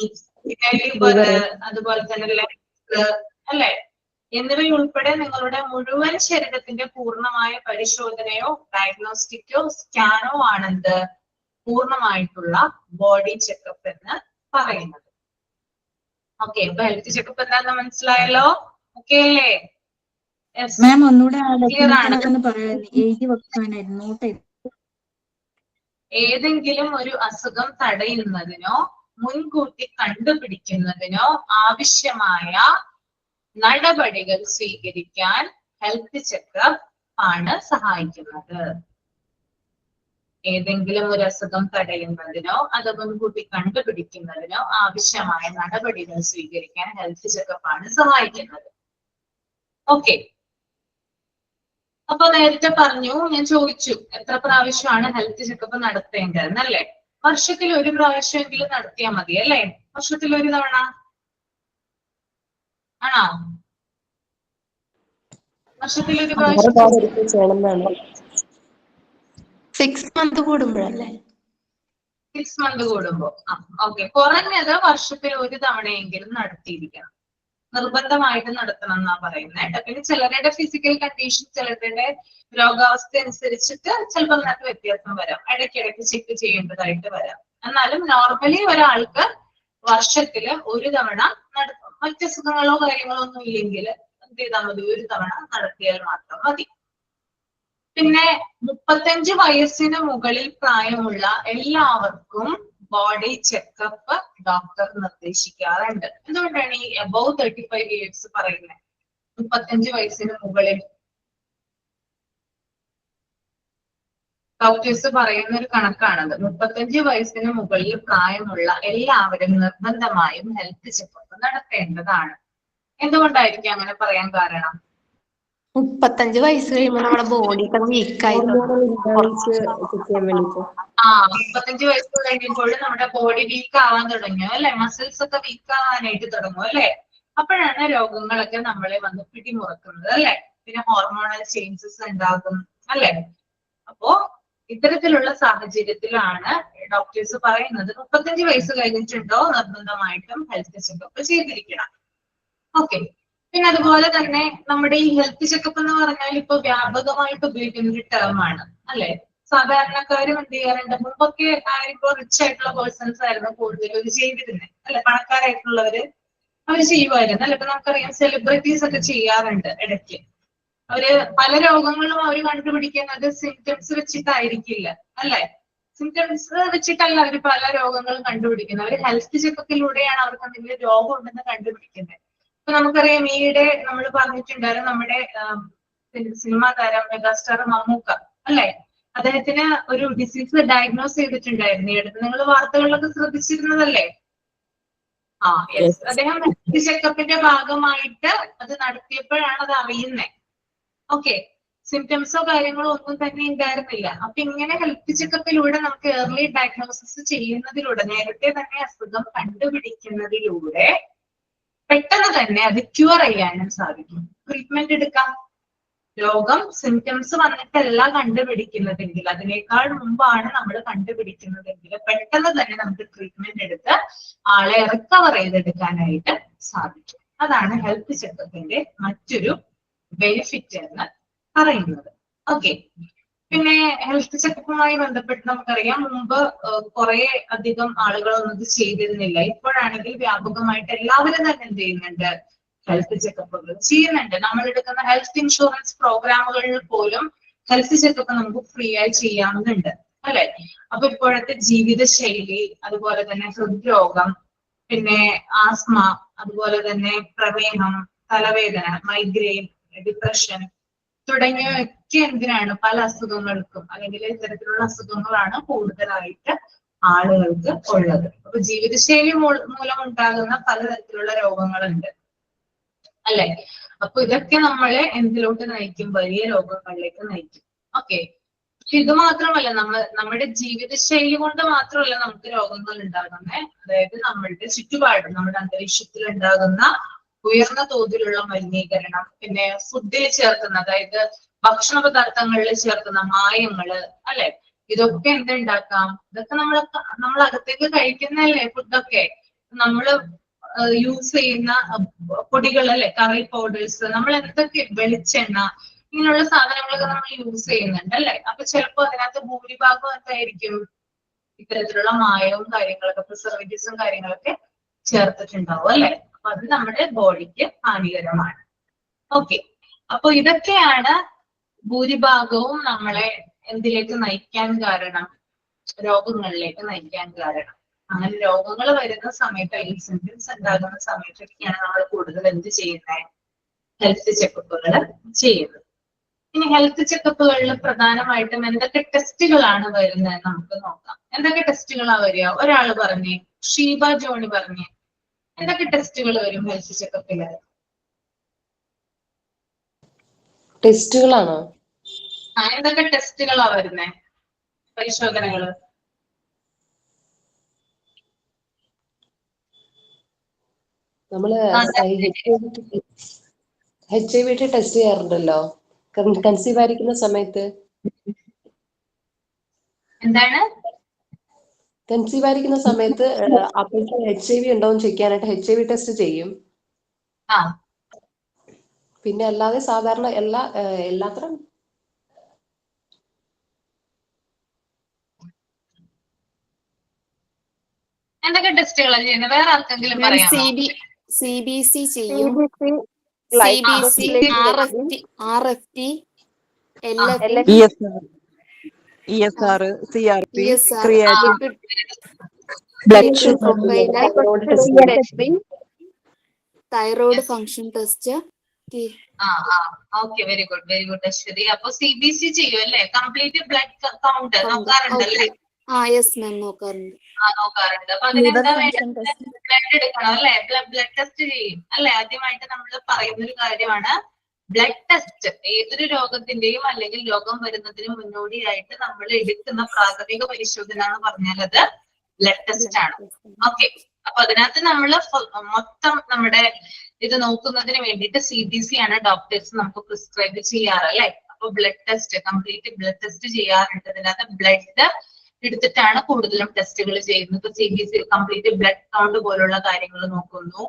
ലിവർ, അതുപോലെ തന്നെ ലങ്സ് അല്ലെ, എന്നിവയുൾപ്പെടെ നിങ്ങളുടെ മുഴുവൻ ശരീരത്തിന്റെ പൂർണ്ണമായ പരിശോധനയോ ഡയഗ്നോസ്റ്റിക്കോ സ്കാനോ ആണെന്ത് പൂർണ്ണമായിട്ടുള്ള ബോഡി ചെക്കപ്പ് എന്ന് പറയുന്നത്. ഓക്കെ, ഇപ്പൊ ഹെൽത്ത് ചെക്കപ്പ് എന്താണെന്ന് മനസ്സിലായല്ലോ? ഓക്കെ അല്ലേ? മാം ഒന്നുകൂടെ എഴുതി വെക്കാനായിരുന്നു. ഏതെങ്കിലും ഒരു അസുഖം തടയുന്നതിനോ മുൻകൂട്ടി കണ്ടുപിടിക്കുന്നതിനോ ആവശ്യമായ നടപടികൾ സ്വീകരിക്കാൻ ഹെൽത്ത് ചെക്കപ്പ് ആണ് സഹായിക്കുന്നത്. ഏതെങ്കിലും ഒരു അസുഖം തടയുന്നതിനോ അത് മുൻകൂട്ടി കണ്ടുപിടിക്കുന്നതിനോ ആവശ്യമായ നടപടികൾ സ്വീകരിക്കാൻ ഹെൽത്ത് ചെക്കപ്പ് ആണ് സഹായിക്കുന്നത്. ഓക്കെ, അപ്പൊ നേരത്തെ പറഞ്ഞു, ഞാൻ ചോദിച്ചു എത്ര പ്രാവശ്യമാണ് ഹെൽത്ത് ചെക്കപ്പ് നടത്തേണ്ടതെന്നല്ലേ? വർഷത്തിൽ ഒരു പ്രാവശ്യമെങ്കിലും നടത്തിയാൽ മതി അല്ലേ? വർഷത്തിൽ ഒരു തവണ ആണോ? വർഷത്തിൽ ഒരു പ്രാവശ്യം 6 മന്ത് കൂടുമ്പോഴല്ലേ? 6 മന്ത് കൂടുമ്പോ. ഓക്കെ, കുറഞ്ഞത് വർഷത്തിൽ ഒരു തവണയെങ്കിലും നടത്തിയിരിക്കണം. നിർബന്ധമായിട്ട് നടത്തണം എന്നാ പറയുന്നത്. പിന്നെ ചിലരുടെ ഫിസിക്കൽ കണ്ടീഷൻ, ചിലരുടെ രോഗാവസ്ഥ അനുസരിച്ചിട്ട് ചിലപ്പോൾ അതിനകത്ത് വ്യത്യാസം വരാം. ഇടയ്ക്കിടയ്ക്ക് ചെക്ക് ചെയ്യേണ്ടതായിട്ട് വരാം. എന്നാലും നോർമലി ഒരാൾക്ക് വർഷത്തില് ഒരു തവണ നടത്തും. മറ്റു അസുഖങ്ങളോ കാര്യങ്ങളോ ഒന്നും ഇല്ലെങ്കിൽ എന്ത് ചെയ്താൽ മതി? ഒരു തവണ നടത്തിയാൽ മാത്രം മതി. പിന്നെ 35 വയസ്സിന് മുകളിൽ പ്രായമുള്ള എല്ലാവർക്കും ബോഡി ചെക്കപ്പ് ഡോക്ടർ നിർദ്ദേശിക്കാറുണ്ട്. എന്തുകൊണ്ടാണ് ഈ അബവ് 35 ഇയേഴ്സ് പറയുന്നത്? 35 വയസ്സിന് മുകളിൽ ഡോക്ടേഴ്സ് പറയുന്ന ഒരു കണക്കാണത്. 35 വയസ്സിന് മുകളിൽ പ്രായമുള്ള എല്ലാവരും നിർബന്ധമായും ഹെൽത്ത് ചെക്കപ്പ് നടത്തേണ്ടതാണ്. എന്തുകൊണ്ടായിരിക്കും അങ്ങനെ പറയാൻ കാരണം? 35 വയസ്സ് കഴിയുമ്പോൾ നമ്മുടെ ബോഡി വീക്കായി 35 വയസ്സ് കഴിയുമ്പോൾ നമ്മുടെ ബോഡി വീക്ക് ആവാൻ തുടങ്ങും അല്ലെ? മസിൽസ് ഒക്കെ വീക്ക് ആവാനായിട്ട് തുടങ്ങും അല്ലെ? അപ്പോഴാണ് രോഗങ്ങളൊക്കെ നമ്മളെ വന്ന് പിടിമുറക്കുന്നത് അല്ലെ? പിന്നെ ഹോർമോണൽ ചേഞ്ചസ് ഉണ്ടാകും അല്ലെ? അപ്പോ ഇത്തരത്തിലുള്ള സാഹചര്യത്തിലാണ് ഡോക്ടേഴ്സ് പറയുന്നത് 35 വയസ്സ് കഴിഞ്ഞിട്ടുണ്ടോ നിർബന്ധമായിട്ടും ഹെൽത്ത് ചെക്കപ്പ് ചെയ്തിരിക്കണം. ഓക്കെ, പിന്നെ അതുപോലെ തന്നെ നമ്മുടെ ഈ ഹെൽത്ത് ചെക്കപ്പ് എന്ന് പറഞ്ഞാൽ ഇപ്പൊ വ്യാപകമായിട്ട് ഉപയോഗിക്കുന്ന ഒരു ടേം ആണ് അല്ലെ? സാധാരണക്കാരും എന്ത് ചെയ്യാറുണ്ട്? മുമ്പൊക്കെ ഇപ്പൊ റിച്ച് ആയിട്ടുള്ള പേഴ്സൺസ് ആയിരുന്നു കൂടുതലും ഇത് ചെയ്തിരുന്നത് അല്ലെ, പണക്കാരായിട്ടുള്ളവര് അവർ ചെയ്യുമായിരുന്നു അല്ലെ. ഇപ്പൊ നമുക്കറിയാം സെലിബ്രിറ്റീസ് ഒക്കെ ചെയ്യാറുണ്ട് ഇടയ്ക്ക്. അവര് പല രോഗങ്ങളും അവർ കണ്ടുപിടിക്കുന്നത് സിംറ്റംസ് വെച്ചിട്ടായിരിക്കില്ല അല്ലെ. സിംറ്റംസ് വെച്ചിട്ടല്ല അവർ പല രോഗങ്ങളും കണ്ടുപിടിക്കുന്നത്. അവർ ഹെൽത്ത് ചെക്കപ്പിലൂടെയാണ് അവർക്ക് എന്തെങ്കിലും രോഗം ഉണ്ടെന്ന് കണ്ടുപിടിക്കുന്നത്. ഇപ്പൊ നമുക്കറിയാം ഈയിടെ നമ്മൾ പറഞ്ഞിട്ടുണ്ടായിരുന്നു നമ്മുടെ സിനിമാ താരം മെഗാസ്റ്റാർ മമ്മൂക്ക അല്ലെ, അദ്ദേഹത്തിന് ഒരു ഡിസീസ് ഡയഗ്നോസ് ചെയ്തിട്ടുണ്ടായിരുന്നു ഈ അടുത്ത്. നിങ്ങൾ വാർത്തകളിലൊക്കെ ശ്രദ്ധിച്ചിരുന്നതല്ലേ? യെസ്. അദ്ദേഹം ഹെൽത്ത് ചെക്കപ്പിന്റെ ഭാഗമായിട്ട് അത് നടത്തിയപ്പോഴാണ് അത് അറിയുന്നത്. ഓക്കെ, സിംറ്റംസോ കാര്യങ്ങളോ ഒന്നും തന്നെ ഉണ്ടായിരുന്നില്ല. അപ്പൊ ഇങ്ങനെ ഹെൽത്ത് ചെക്കപ്പിലൂടെ നമുക്ക് ഏർലി ഡയഗ്നോസിസ് ചെയ്യുന്നതിലൂടെ, നേരത്തെ തന്നെ അസുഖം കണ്ടുപിടിക്കുന്നതിലൂടെ പെട്ടെന്ന് തന്നെ അത് ക്യൂർ ചെയ്യാനും സാധിക്കും. ട്രീറ്റ്മെന്റ് എടുക്കാം. രോഗം സിംറ്റംസ് വന്നിട്ടല്ല കണ്ടുപിടിക്കുന്നതെങ്കിൽ, അതിനേക്കാൾ മുമ്പാണ് നമ്മൾ കണ്ടുപിടിക്കുന്നതെങ്കിൽ പെട്ടെന്ന് തന്നെ നമുക്ക് ട്രീറ്റ്മെന്റ് എടുത്ത് ആളെ റിക്കവർ ചെയ്തെടുക്കാനായിട്ട് സാധിക്കും. അതാണ് ഹെൽത്ത് ചെക്കപ്പിന്റെ മറ്റൊരു ബെനിഫിറ്റ് എന്ന് പറയുന്നത്. ഓക്കെ, പിന്നെ ഹെൽത്ത് ചെക്കപ്പുമായി ബന്ധപ്പെട്ട് നമുക്കറിയാം മുമ്പ് കുറെ അധികം ആളുകളൊന്നും ഇത് ചെയ്തിരുന്നില്ല. ഇപ്പോഴാണെങ്കിൽ വ്യാപകമായിട്ട് എല്ലാവരും തന്നെ എന്ത് ചെയ്യുന്നുണ്ട്? ഹെൽത്ത് ചെക്കപ്പുകൾ ചെയ്യുന്നുണ്ട്. നമ്മൾ എടുക്കുന്ന ഹെൽത്ത് ഇൻഷുറൻസ് പ്രോഗ്രാമുകളിൽ പോലും ഹെൽത്ത് ചെക്കപ്പ് നമുക്ക് ഫ്രീ ആയി ചെയ്യാവുന്നുണ്ട് അല്ലെ. അപ്പൊ ഇപ്പോഴത്തെ ജീവിതശൈലി, അതുപോലെ തന്നെ ഹൃദ്രോഗം, പിന്നെ ആസ്മ, അതുപോലെ തന്നെ പ്രമേഹം, തലവേദന, മൈഗ്രെയിൻ, ഡിപ്രഷൻ തുടങ്ങിയവയൊക്കെ എന്തിനാണ്? പല അസുഖങ്ങൾക്കും അല്ലെങ്കിൽ ഇത്തരത്തിലുള്ള അസുഖങ്ങളാണ് കൂടുതലായിട്ട് ആളുകൾക്ക് ഉള്ളത്. അപ്പൊ ജീവിതശൈലി മൂലം ഉണ്ടാകുന്ന പലതരത്തിലുള്ള രോഗങ്ങളുണ്ട് അല്ലെ. അപ്പൊ ഇതൊക്കെ നമ്മളെ എന്തിലോട്ട് നയിക്കും? വലിയ രോഗങ്ങളിലേക്ക് നയിക്കും. ഓക്കെ, ഇത് മാത്രമല്ല, നമ്മുടെ ജീവിതശൈലി കൊണ്ട് മാത്രമല്ല നമുക്ക് രോഗങ്ങൾ ഉണ്ടാകുന്നത്. അതായത് നമ്മളുടെ ചുറ്റുപാട്, നമ്മുടെ അന്തരീക്ഷത്തിൽ ഉണ്ടാകുന്ന ഉയർന്ന തോതിലുള്ള മലിനീകരണം, പിന്നെ ഫുഡിൽ ചേർക്കുന്ന, അതായത് ഭക്ഷണ പദാർത്ഥങ്ങളിൽ ചേർക്കുന്ന മായങ്ങള് അല്ലെ, ഇതൊക്കെ എന്തുണ്ടാക്കാം? ഇതൊക്കെ നമ്മൾ അകത്തേക്ക് കഴിക്കുന്നല്ലേ ഫുഡൊക്കെ. നമ്മള് യൂസ് ചെയ്യുന്ന പൊടികൾ അല്ലെ, കറി പൗഡേഴ്സ്, നമ്മൾ എന്തൊക്കെ, വെളിച്ചെണ്ണ, ഇങ്ങനെയുള്ള സാധനങ്ങളൊക്കെ നമ്മൾ യൂസ് ചെയ്യുന്നുണ്ട് അല്ലെ. അപ്പൊ ചിലപ്പോ അതിനകത്ത് ഭൂരിഭാഗം എന്തായിരിക്കും? ഇത്തരത്തിലുള്ള മായവും കാര്യങ്ങളൊക്കെ, പ്രിസർവേറ്റീവ്സും കാര്യങ്ങളൊക്കെ ചേർത്തിട്ടുണ്ടാവും അല്ലെ. അപ്പൊ അത് നമ്മുടെ ബോഡിക്ക് ഹാനികരമാണ്. ഓക്കെ, അപ്പൊ ഇതൊക്കെയാണ് ഭൂരിഭാഗവും നമ്മളെ എന്തിലേക്ക് നയിക്കാൻ കാരണം? രോഗങ്ങളിലേക്ക് നയിക്കാൻ കാരണം. അങ്ങനെ രോഗങ്ങൾ വരുന്ന സമയത്ത്, അല്ലെങ്കിൽ സിംറ്റംസ് ഉണ്ടാകുന്ന സമയത്തൊക്കെയാണ് നമ്മൾ കൂടുതൽ എന്ത് ചെയ്യുന്നത്? ഹെൽത്ത് ചെക്കപ്പുകൾ ചെയ്യുന്നത്. ഇനി ഹെൽത്ത് ചെക്കപ്പുകളിൽ പ്രധാനമായിട്ടും എന്തൊക്കെ ടെസ്റ്റുകളാണ് വരുന്നത് നമുക്ക് നോക്കാം. എന്തൊക്കെ ടെസ്റ്റുകളാണ് വരിക? ഒരാൾ പറഞ്ഞേ, ഷീബ ജോണി പറഞ്ഞേ, എന്തൊക്കെ ടെസ്റ്റുകൾ വരും ഹെൽത്ത് ചെക്കപ്പില്? ടെസ്റ്റുകളാണോ? എന്തൊക്കെ ടെസ്റ്റുകളാ വരുന്നേ? പരിശോധനകള്. നമ്മള് HIV ടെസ്റ്റ് ചെയ്യാറുണ്ടല്ലോ കൺസീവ് ആയിരിക്കുന്ന സമയത്ത്. എന്താണ്? കൺസീവ് ആയിരിക്കുന്ന സമയത്ത് അപ്പോഴത്തെ HIV ഉണ്ടോന്ന് ചോദിക്കാനായിട്ട് HIV ടെസ്റ്റ് ചെയ്യും. പിന്നെ അല്ലാതെ സാധാരണ എല്ലാത്തരം എന്തൊക്കെ ടെസ്റ്റുകളാണ് ചെയ്യുന്നത്? വേറെ ആർക്കെങ്കിലും പറയാമോ? CBC ചെയ്യും. CBC, RFT, LFT, ESR, CRP, blood sugar, thyroid function test. Okay, very good Aswathy. അപ്പൊ CBC ചെയ്യും അല്ലേ? കംപ്ലീറ്റ് ബ്ലഡ് കൗണ്ട് നോക്കാറുണ്ടല്ലേ? യെസ് മാം, നോക്കാറുണ്ട്. അപ്പൊ അതിനെന്താ വേണ്ടത്? ബ്ലഡ് എടുക്കണം അല്ലെ? ബ്ലഡ് ടെസ്റ്റ് ചെയ്യും അല്ലെ? ആദ്യമായിട്ട് നമ്മൾ പറയുന്ന ഒരു കാര്യമാണ് ബ്ലഡ് ടെസ്റ്റ്. ഏതൊരു രോഗത്തിന്റെയും അല്ലെങ്കിൽ രോഗം വരുന്നതിന് മുന്നോടിയായിട്ട് നമ്മൾ എടുക്കുന്ന പ്രാഥമിക പരിശോധന എന്ന് പറഞ്ഞാൽ അത് ബ്ലഡ് ടെസ്റ്റ് ആണ്. ഓക്കെ, അപ്പൊ അതിനകത്ത് നമ്മൾ മൊത്തം നമ്മുടെ ഇത് നോക്കുന്നതിന് വേണ്ടിയിട്ട് CBC ആണ് ഡോക്ടേഴ്സ് നമുക്ക് പ്രിസ്ക്രൈബ് ചെയ്യാറ് അല്ലെ. അപ്പൊ blood test, complete blood test ചെയ്യാറുണ്ട്. അതിനകത്ത് ബ്ലഡ് എടുത്തിട്ടാണ് കൂടുതലും ടെസ്റ്റുകൾ ചെയ്യുന്നത്. CBC കംപ്ലീറ്റ് ബ്ലഡ് കൗണ്ട് പോലുള്ള കാര്യങ്ങൾ നോക്കുന്നു.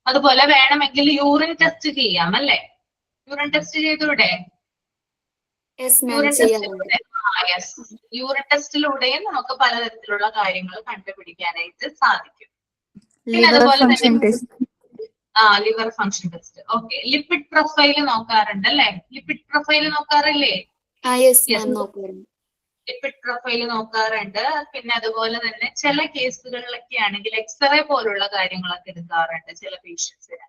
അതുപോലെ വേണമെങ്കിൽ യൂറിൻ ടെസ്റ്റ് ചെയ്യാം അല്ലെ? യൂറിൻ ടെസ്റ്റ് ചെയ്തൂടെ? യൂറിൻ ടെസ്റ്റ് യെസ്, യൂറിൻ ടെസ്റ്റിലൂടെയും നമുക്ക് പലതരത്തിലുള്ള കാര്യങ്ങൾ കണ്ടുപിടിക്കാനായിട്ട് സാധിക്കും. പിന്നെ അതുപോലെ തന്നെ liver function test. Okay, lipid profile നോക്കാറുണ്ട് അല്ലെ? ലിപ്പിഡ് പ്രൊഫൈൽ നോക്കാറില്ലേ? ലിപ്പിഡ് പ്രൊഫൈൽ നോക്കാറുണ്ട്. പിന്നെ അതുപോലെ തന്നെ ചില കേസുകളിലൊക്കെ ആണെങ്കിൽ എക്സ്റേ പോലുള്ള കാര്യങ്ങളൊക്കെ എടുക്കാറുണ്ട്. ചില പേഷ്യൻസിന്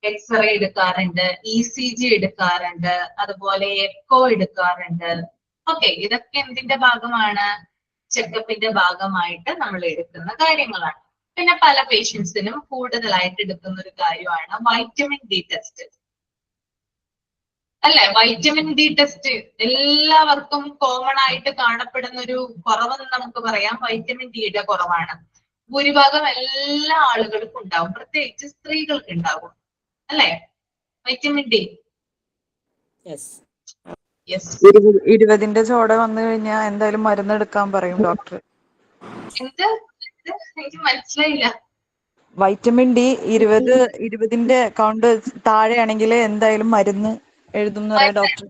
എക്സ്റേ എടുക്കാറുണ്ട്, ECG എടുക്കാറുണ്ട്, അതുപോലെ എക്കോ എടുക്കാറുണ്ട്. ഓക്കെ, ഇതൊക്കെ എന്തിന്റെ ഭാഗമാണ്? ചെക്കപ്പിന്റെ ഭാഗമായിട്ട് നമ്മൾ എടുക്കുന്ന കാര്യങ്ങളാണ്. പിന്നെ പല പേഷ്യൻസിനും കൂടുതലായിട്ട് എടുക്കുന്ന ഒരു കാര്യമാണ് വൈറ്റമിൻ ഡി ടെസ്റ്റ് അല്ലെ? വൈറ്റമിൻ ഡി ടെസ്റ്റ് എല്ലാവർക്കും കോമൺ ആയിട്ട് കാണപ്പെടുന്ന ഒരു കുറവെന്ന് നമുക്ക് പറയാം വൈറ്റമിൻ ഡിയുടെ കുറവാണ്. ഭൂരിഭാഗം എല്ലാ ആളുകൾക്കും ഉണ്ടാവും, പ്രത്യേകിച്ച് സ്ത്രീകൾക്ക് ഉണ്ടാവും അല്ലെ വൈറ്റമിൻ ഡി? 20ന്റെ ചോട വന്നു കഴിഞ്ഞാൽ എന്തായാലും മരുന്ന് എടുക്കാൻ പറയും ഡോക്ടർ. എന്ത്? എനിക്ക് മനസ്സിലായില്ല. വൈറ്റമിൻ ഡി 20ന്റെ കൗണ്ട് താഴെയാണെങ്കിൽ എന്തായാലും മരുന്ന് എഴുതും എന്ന് പറയാം ഡോക്ടർ.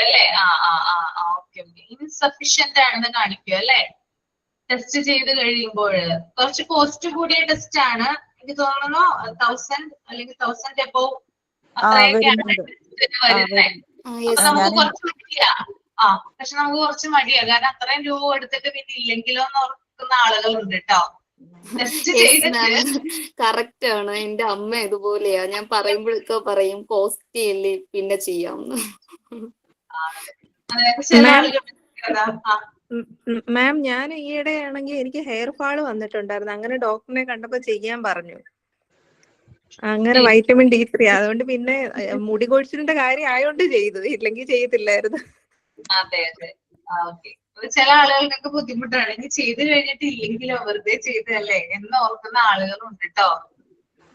അല്ലേ? ഇൻസഫിഷ്യന്റ് ആണെന്ന് കാണിക്കും അല്ലെ? ടെസ്റ്റ് ചെയ്ത് കഴിയുമ്പോൾ കുറച്ച് കോസ്റ്റ് കൂടിയ ടെസ്റ്റ് ആണ് എനിക്ക് തോന്നുന്നു. 1000 അല്ലെങ്കിൽ 1000 എബോവ് അത്രയൊക്കെയാണ് വരുന്നത്. അപ്പൊ നമുക്ക് കുറച്ച് മടിയാ. പക്ഷെ നമുക്ക് കുറച്ച് മടിയാ, കാരണം അത്രയും രൂപ എടുത്തിട്ട് പിന്നെ ഇല്ലെങ്കിലോ എന്ന് ഓർക്കുന്ന ആളുകളുണ്ട് കേട്ടോ. കറക്റ്റ് ആണ്. എന്റെ അമ്മ ഇതുപോലെയാ. ഞാൻ പറയുമ്പോഴൊക്കെ പറയും കോസ്റ്റ് അല്ലേ പിന്നെ ചെയ്യാമെന്ന്. മാം, ഞാൻ ഈയിടെ ആണെങ്കിൽ എനിക്ക് ഹെയർ ഫാള് വന്നിട്ടുണ്ടായിരുന്നു. അങ്ങനെ ഡോക്ടറിനെ കണ്ടപ്പോ ചെയ്യാൻ പറഞ്ഞു. അങ്ങനെ വൈറ്റമിൻ D3. അതുകൊണ്ട് പിന്നെ മുടി കൊഴിച്ചിലിന്റെ കാര്യം ആയോണ്ട് ചെയ്തു, ഇല്ലെങ്കിൽ ചെയ്യത്തില്ലായിരുന്നു. അതെ അതെ, ഓക്കെ. ചില ആളുകൾക്കൊക്കെ ബുദ്ധിമുട്ടാണ്, ഇനി ചെയ്ത് കഴിഞ്ഞിട്ട് ഇല്ലെങ്കിലോ വെറുതെ ചെയ്തല്ലേ എന്ന് ഓർക്കുന്ന ആളുകളുണ്ട് കേട്ടോ.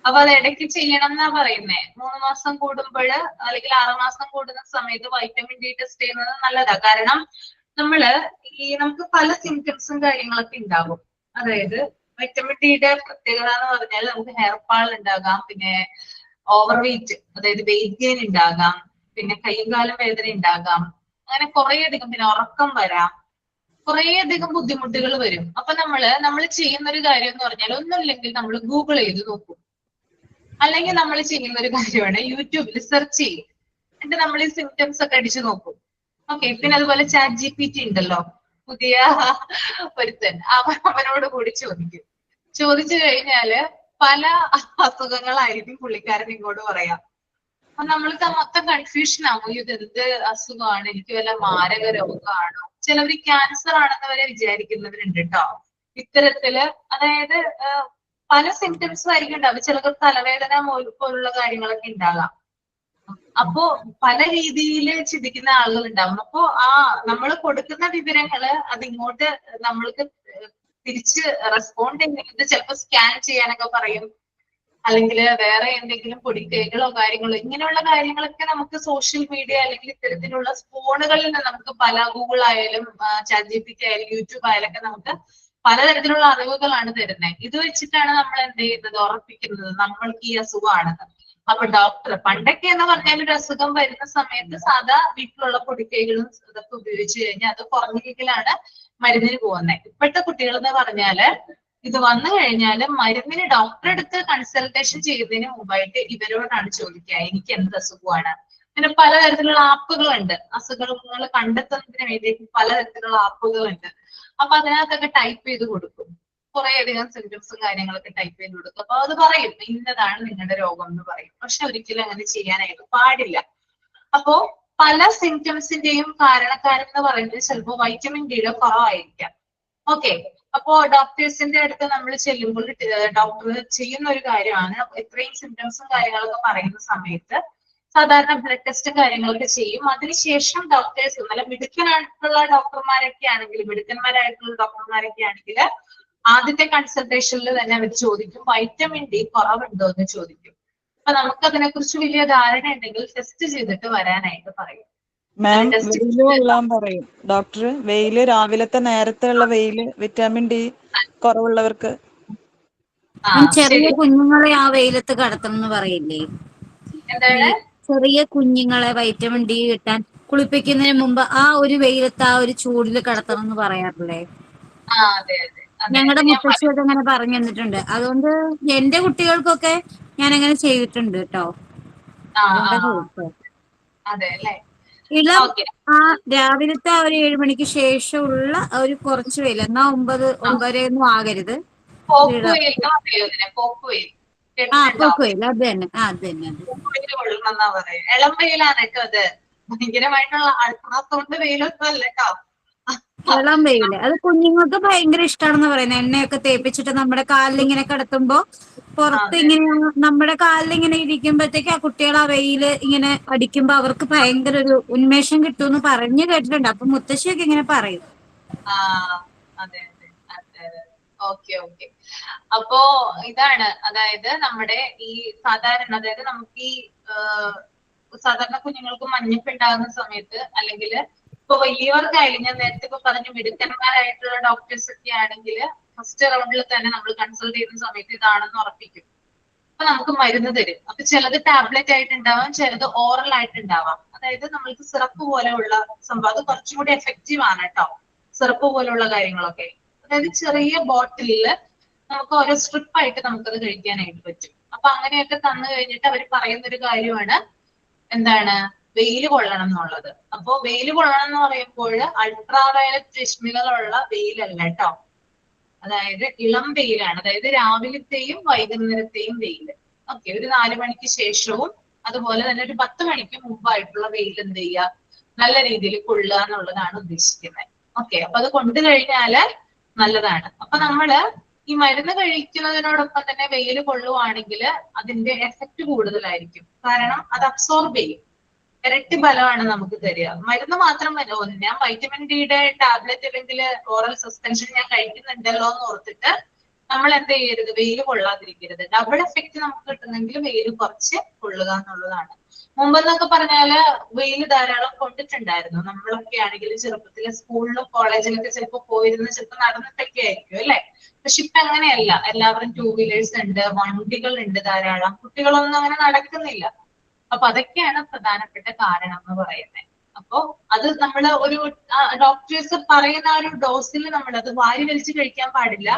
അപ്പൊ അത് ഇടയ്ക്ക് ചെയ്യണം എന്നാ പറയുന്നേ. 3 മാസം കൂടുമ്പോൾ അല്ലെങ്കിൽ 6 മാസം കൂടുന്ന സമയത്ത് വൈറ്റമിൻ ഡി ടെസ്റ്റ് ചെയ്യുന്നത് നല്ലതാ. കാരണം നമുക്ക് പല സിംറ്റംസും കാര്യങ്ങളൊക്കെ ഉണ്ടാകും. അതായത് വൈറ്റമിൻ ഡിയുടെ പ്രത്യേകത എന്ന് പറഞ്ഞാൽ നമുക്ക് ഹെയർ ഫാൾ ഉണ്ടാകാം, പിന്നെ ഓവർ വെയിറ്റ് അതായത് വെയിറ്റ് ഗെയിൻ ഉണ്ടാകാം, പിന്നെ കൈയും കാലും വേദന ഉണ്ടാകാം, അങ്ങനെ കുറേയധികം, പിന്നെ ഉറക്കം വരാം, കുറേയധികം ബുദ്ധിമുട്ടുകൾ വരും. അപ്പൊ നമ്മൾ ചെയ്യുന്ന ഒരു കാര്യം എന്ന് പറഞ്ഞാൽ ഒന്നുമില്ലെങ്കിൽ നമ്മൾ ഗൂഗിൾ ചെയ്ത് നോക്കും, അല്ലെങ്കിൽ നമ്മൾ ചെയ്യുന്ന ഒരു കാര്യമാണ് യൂട്യൂബിൽ സെർച്ച് ചെയ്യും, എന്നിട്ട് നമ്മൾ ഈ സിംറ്റംസ് ഒക്കെ അടിച്ചു നോക്കും. ഓക്കെ, പിന്നെ അതുപോലെ ChatGPT ഉണ്ടല്ലോ, പുതിയ ഒരുത്തൻ, അവനോട് കൂടി ചോദിച്ചു കഴിഞ്ഞാല് പല അസുഖങ്ങളായിരിക്കും പുള്ളിക്കാരൻ ഇങ്ങോട്ട് പറയാം. അപ്പൊ നമ്മൾക്ക് മൊത്തം കൺഫ്യൂഷൻ ആവും, ഇത് എന്ത് അസുഖമാണ്, എനിക്ക് വല്ല മാരക രോഗമാണോ? ചിലവർ ക്യാൻസർ ആണെന്ന് വരെ വിചാരിക്കുന്നവരുണ്ട് കേട്ടോ. ഇത്തരത്തില് അതായത് പല സിംറ്റംസും ആയിരിക്കും ഉണ്ടാവും. ചിലർക്ക് തലവേദന പോലുള്ള കാര്യങ്ങളൊക്കെ ഉണ്ടാകാം. അപ്പോ പല രീതിയിൽ ചിന്തിക്കുന്ന ആളുകൾ ഉണ്ടാവും. അപ്പോ നമ്മൾ കൊടുക്കുന്ന വിവരങ്ങള് അതിങ്ങോട്ട് നമ്മൾക്ക് തിരിച്ച് റെസ്പോണ്ട് ചെയ്യുന്നത് ചിലപ്പോൾ സ്കാൻ ചെയ്യാനൊക്കെ പറയും, അല്ലെങ്കിൽ വേറെ എന്തെങ്കിലും പൊടിക്കൈകളോ കാര്യങ്ങളോ ഇങ്ങനെയുള്ള കാര്യങ്ങളൊക്കെ നമുക്ക് സോഷ്യൽ മീഡിയ അല്ലെങ്കിൽ ഇത്തരത്തിലുള്ള ഫോണുകളിൽ നിന്ന് നമുക്ക് പല ഗൂഗിൾ ആയാലും ChatGPT ആയാലും യൂട്യൂബ് ആയാലും ഒക്കെ നമുക്ക് പലതരത്തിലുള്ള അറിവുകളാണ് തരുന്നത്. ഇത് വെച്ചിട്ടാണ് നമ്മൾ എന്ത് ചെയ്യുന്നത്, ഉറപ്പിക്കുന്നത് നമ്മൾക്ക് ഈ അസുഖമാണെന്ന്. അപ്പൊ ഡോക്ടർ പണ്ടൊക്കെ എന്ന് പറഞ്ഞാൽ ഒരു അസുഖം വരുന്ന സമയത്ത് സാധാ വീട്ടിലുള്ള പൊടിക്കൈകളും ഇതൊക്കെ ഉപയോഗിച്ച് കഴിഞ്ഞാൽ അത് കുറഞ്ഞിരിക്കലാണ് മരുന്നിന് പോകുന്നത്. ഇപ്പോഴത്തെ കുട്ടികൾ എന്ന് പറഞ്ഞാല് ഇത് വന്നു കഴിഞ്ഞാൽ മരുന്നിന് ഡോക്ടറെ അടുത്ത് കൺസൾട്ടേഷൻ ചെയ്യുന്നതിന് മുമ്പായിട്ട് ഇവരോടാണ് ചോദിക്കുക എനിക്ക് എന്ത് അസുഖമാണ്. പിന്നെ പലതരത്തിലുള്ള ആപ്പുകളുണ്ട്, അസുഖങ്ങൾ കണ്ടെത്തുന്നതിന് വേണ്ടിയിട്ട് പലതരത്തിലുള്ള ആപ്പുകളുണ്ട്. അപ്പൊ അതിനകത്തൊക്കെ ടൈപ്പ് ചെയ്ത് കൊടുക്കും, കുറേയധികം സിംറ്റംസും കാര്യങ്ങളൊക്കെ ടൈപ്പ് ചെയ്ത് കൊടുക്കും. അപ്പൊ അത് പറയും ഇന്നതാണ് നിങ്ങളുടെ രോഗം എന്ന് പറയും. പക്ഷെ ഒരിക്കലും അങ്ങനെ ചെയ്യാനായിട്ട് പാടില്ല. അപ്പോ പല സിംറ്റംസിന്റെയും കാരണക്കാരൻ എന്ന് പറയുന്നത് ചിലപ്പോൾ വൈറ്റമിൻ ഡിയുടെ കുറവായിരിക്കാം. ഓക്കെ, അപ്പോ ഡോക്ടേഴ്സിന്റെ അടുത്ത് നമ്മൾ ചെല്ലുമ്പോൾ ഡോക്ടർ ചെയ്യുന്ന ഒരു കാര്യമാണ് ഇത്രയും സിംറ്റംസും കാര്യങ്ങളൊക്കെ പറയുന്ന സമയത്ത് സാധാരണ ബ്ലഡ് ടെസ്റ്റും കാര്യങ്ങളൊക്കെ ചെയ്യും. അതിനുശേഷം ഡോക്ടേഴ്സ് നല്ല മിടുക്കനായിട്ടുള്ള ഡോക്ടർമാരൊക്കെ ആണെങ്കിൽ ആദ്യത്തെ കൺസൾട്ടേഷനിൽ തന്നെ അവർ ചോദിക്കും വൈറ്റമിൻ ഡി കുറവുണ്ടോ എന്ന് ചോദിക്കും. അപ്പൊ നമുക്ക് അതിനെ കുറിച്ച് വലിയ ധാരണ ഉണ്ടെങ്കിൽ ടെസ്റ്റ് ചെയ്തിട്ട് വരാനായിട്ട് പറയും. മാം, വെയില് കൊള്ളാൻ പറയും ഡോക്ടർ. വെയില്, രാവിലത്തെ നേരത്തെ ഉള്ള വെയില്, വിറ്റാമിൻ ഡി കുറവുള്ളവർക്ക്. ചെറിയ കുഞ്ഞുങ്ങളെ ആ വെയിലത്ത് കടത്തണം എന്ന് പറയില്ലേ? ചെറിയ കുഞ്ഞുങ്ങളെ വൈറ്റമിൻ ഡി കിട്ടാൻ കുളിപ്പിക്കുന്നതിന് മുമ്പ് ആ ഒരു വെയിലത്ത് ആ ഒരു ചൂടിൽ കിടത്തണം എന്ന് പറയാറില്ലേ? അതെ അതെ അതെ, ഞങ്ങളുടെ അത് ഞാൻ മുത്തശ്ശിയൊക്കെ അങ്ങനെ പറഞ്ഞു തന്നിട്ടുണ്ട്. അതുകൊണ്ട് എന്റെ കുട്ടികൾക്കൊക്കെ ഞാൻ അങ്ങനെ ചെയ്തിട്ടുണ്ട് കേട്ടോ. അതുകൊണ്ടാ ചോദിച്ചത്. അതെ അല്ലേ. ഇളം ഓക്കെ. ആ രാവിലത്തെ ആ ഒരു 7 മണിക്ക് ശേഷമുള്ള ഒരു കുറച്ച് വെയിൽ, എന്നാ 9 ആകരുത്. പോക്ക് വെയിലെന്ന് പറയോ ഇതിനെ? പോക്ക് വെയിൽ കേട്ടിട്ടുണ്ടോ? പോക്ക് വെയിൽ, അത് തന്നെ അത് തന്നെ. പോക്ക് വെയിൽ കൊള്ളണമെന്നാ പറയാ. ഇളം വെയിലാണ് കേട്ടോ അത്. ഭയങ്കരമായിട്ടുള്ള അൾട്രാസൗണ്ട് വെയിലൊന്നും അല്ല കേട്ടോ. ഇളം വെയില് അത് കുഞ്ഞുങ്ങൾക്ക് ഭയങ്കര ഇഷ്ടമാണെന്ന് പറയുന്നത്. എണ്ണയൊക്കെ തേപ്പിച്ചിട്ട് നമ്മുടെ കാലിൽ ഇങ്ങനെ കിടത്തുമ്പോ പുറത്ത് ഇങ്ങനെ നമ്മുടെ കാലിൽ ഇങ്ങനെ ഇരിക്കുമ്പോഴത്തേക്ക് ആ കുട്ടികൾ ആ വെയില് ഇങ്ങനെ അടിക്കുമ്പോ അവർക്ക് ഭയങ്കര ഒരു ഉന്മേഷം കിട്ടുമെന്ന് പറഞ്ഞു കേട്ടിട്ടുണ്ട്. അപ്പൊ മുത്തശ്ശിയൊക്കെ ഇങ്ങനെ പറയും. അതെ അതെ അതെ അതെ. Okay okay. അപ്പോ ഇതാണ്, അതായത് നമ്മുടെ ഈ സാധാരണ, അതായത് നമുക്ക് ഈ സാധാരണ കുഞ്ഞുങ്ങൾക്ക് മഞ്ഞപ്പ് ഉണ്ടാകുന്ന സമയത്ത്, അല്ലെങ്കിൽ ഇപ്പൊ വലിയവർക്കായാലും ഞാൻ നേരത്തെ ഇപ്പൊ പറഞ്ഞു മിടുക്കന്മാരായിട്ടുള്ള ഡോക്ടേഴ്സ് ഒക്കെ ആണെങ്കിൽ ഫസ്റ്റ് റൗണ്ടിൽ തന്നെ നമ്മൾ കൺസൾട്ട് ചെയ്യുന്ന സമയത്ത് ഇതാണെന്ന് ഉറപ്പിക്കും. അപ്പൊ നമുക്ക് മരുന്ന് തരും. അപ്പൊ ചിലത് ടാബ്ലറ്റ് ആയിട്ടുണ്ടാവാം, ചിലത് ഓറൽ ആയിട്ടുണ്ടാവാം. അതായത് നമ്മൾക്ക് സിറപ്പ് പോലെയുള്ള സംഭവം, അത് കുറച്ചും കൂടി എഫക്റ്റീവ് ആണ് കേട്ടോ, സിറപ്പ് പോലെയുള്ള കാര്യങ്ങളൊക്കെ. അതായത് ചെറിയ ബോട്ടിലില് നമുക്ക് ഓരോ സ്ട്രിപ്പായിട്ട് നമുക്കത് കഴിക്കാനായിട്ട് പറ്റും. അപ്പൊ അങ്ങനെയൊക്കെ തന്നു കഴിഞ്ഞിട്ട് അവർ പറയുന്ന ഒരു കാര്യമാണ് എന്താണ്, വെയില് കൊള്ളണം എന്നുള്ളത്. അപ്പൊ വെയില് കൊള്ളണം എന്ന് പറയുമ്പോൾ അൾട്രാവയലറ്റ് രശ്മികളുള്ള വെയിലല്ല കേട്ടോ, അതായത് ഇളം വെയിലാണ്. അതായത് രാവിലത്തെയും വൈകുന്നേരത്തെയും വെയില്. ഓക്കെ, ഒരു 4 മണിക്ക് ശേഷവും അതുപോലെ തന്നെ ഒരു 10 മണിക്ക് മുമ്പായിട്ടുള്ള വെയിൽ എന്ത് ചെയ്യുക, നല്ല രീതിയിൽ കൊള്ളുക എന്നുള്ളതാണ് ഉദ്ദേശിക്കുന്നത്. ഓക്കെ, അപ്പൊ അത് കൊണ്ടു കഴിഞ്ഞാല് നല്ലതാണ്. അപ്പൊ നമ്മള് ഈ മരുന്ന് കഴിക്കുന്നതിനോടൊപ്പം തന്നെ വെയിൽ കൊള്ളുവാണെങ്കിൽ അതിന്റെ എഫക്റ്റ് കൂടുതലായിരിക്കും. കാരണം അത് അബ്സോർബ് ചെയ്യും, ഇരട്ടി ഫലമാണ് നമുക്ക് തരിക. മരുന്ന് മാത്രം ഞാൻ വൈറ്റമിൻ ഡിയുടെ ടാബ്ലറ്റ് അല്ലെങ്കിൽ ഓറൽ സസ്പെൻഷൻ ഞാൻ കഴിക്കുന്നുണ്ടല്ലോ എന്ന് ഓർത്തിട്ട് നമ്മൾ എന്ത് ചെയ്യരുത്, വെയിൽ കൊള്ളാതിരിക്കരുത്. ഡബിൾ എഫക്റ്റ് നമുക്ക് കിട്ടുന്നെങ്കിൽ വെയിൽ കുറച്ച് കൊള്ളുക എന്നുള്ളതാണ്. മുമ്പെന്നൊക്കെ പറഞ്ഞാല് വെയിൽ ധാരാളം കൊണ്ടിട്ടുണ്ടായിരുന്നു. നമ്മളൊക്കെ ആണെങ്കിൽ ചെറുപ്പത്തിലെ സ്കൂളിലും കോളേജിലൊക്കെ ചിലപ്പോൾ പോയിരുന്ന, ചിലപ്പോൾ നടന്നിട്ടൊക്കെ ആയിരിക്കും അല്ലെ. പക്ഷെ ഇപ്പൊ അങ്ങനെയല്ല, എല്ലാവരും 2 വീലേഴ്സ് ഉണ്ട്, വണ്ടികൾ ഉണ്ട് ധാരാളം. കുട്ടികളൊന്നും അങ്ങനെ നടക്കുന്നില്ല. അപ്പൊ അതൊക്കെയാണ് പ്രധാനപ്പെട്ട കാരണം എന്ന് പറയുന്നത്. അപ്പോ അത് നമ്മൾ ഒരു ഡോക്ടേഴ്സ് പറയുന്ന ആ ഒരു ഡോസിൽ നമ്മൾ അത് വാരി വലിച്ച് കഴിക്കാൻ പാടില്ല.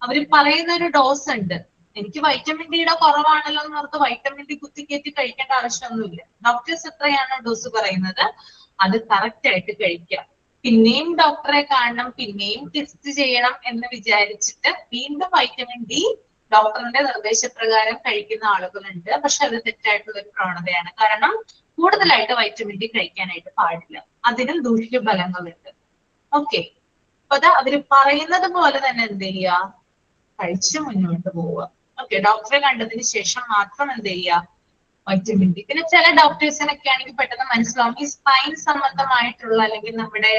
അവർ പറയുന്ന ഒരു ഡോസ് ഉണ്ട്. എനിക്ക് വൈറ്റമിൻ ഡിയുടെ കുറവാണല്ലോ എന്ന് ഓർത്ത് വൈറ്റമിൻ ഡി കുത്തിക്കയറ്റി കഴിക്കേണ്ട ആവശ്യമൊന്നുമില്ല. ഡോക്ടേഴ്സ് എത്രയാണോ ഡോസ് പറയുന്നത് അത് കറക്റ്റ് ആയിട്ട് കഴിക്കുക. പിന്നെയും ഡോക്ടറെ കാണണം, പിന്നെയും ടെസ്റ്റ് ചെയ്യണം എന്ന് വിചാരിച്ചിട്ട് വീണ്ടും വൈറ്റമിൻ ഡി ഡോക്ടറിന്റെ നിർദ്ദേശപ്രകാരം കഴിക്കുന്ന ആളുകളുണ്ട്. പക്ഷെ അത് തെറ്റായിട്ടുള്ള ഒരു പ്രവണതയാണ്. കാരണം കൂടുതലായിട്ട് വൈറ്റമിൻ ഡി കഴിക്കാനായിട്ട് പാടില്ല, അതിനും ദൂഷ്യഫലങ്ങളുണ്ട്. ഓക്കെ, അപ്പൊ അത് അവര് പറയുന്നത് പോലെ തന്നെ എന്ത് ചെയ്യുക, കഴിച്ച് മുന്നോട്ട് പോവുക. ഓക്കെ, ഡോക്ടറെ കണ്ടതിന് ശേഷം മാത്രം എന്ത് ചെയ്യുക, വൈറ്റമിൻ ഡി. പിന്നെ ചില ഡോക്ടേഴ്സിനൊക്കെ ആണെങ്കിൽ പെട്ടെന്ന് മനസ്സിലാവും ഈ സ്പൈൻ സംബന്ധമായിട്ടുള്ള അല്ലെങ്കിൽ നമ്മുടെ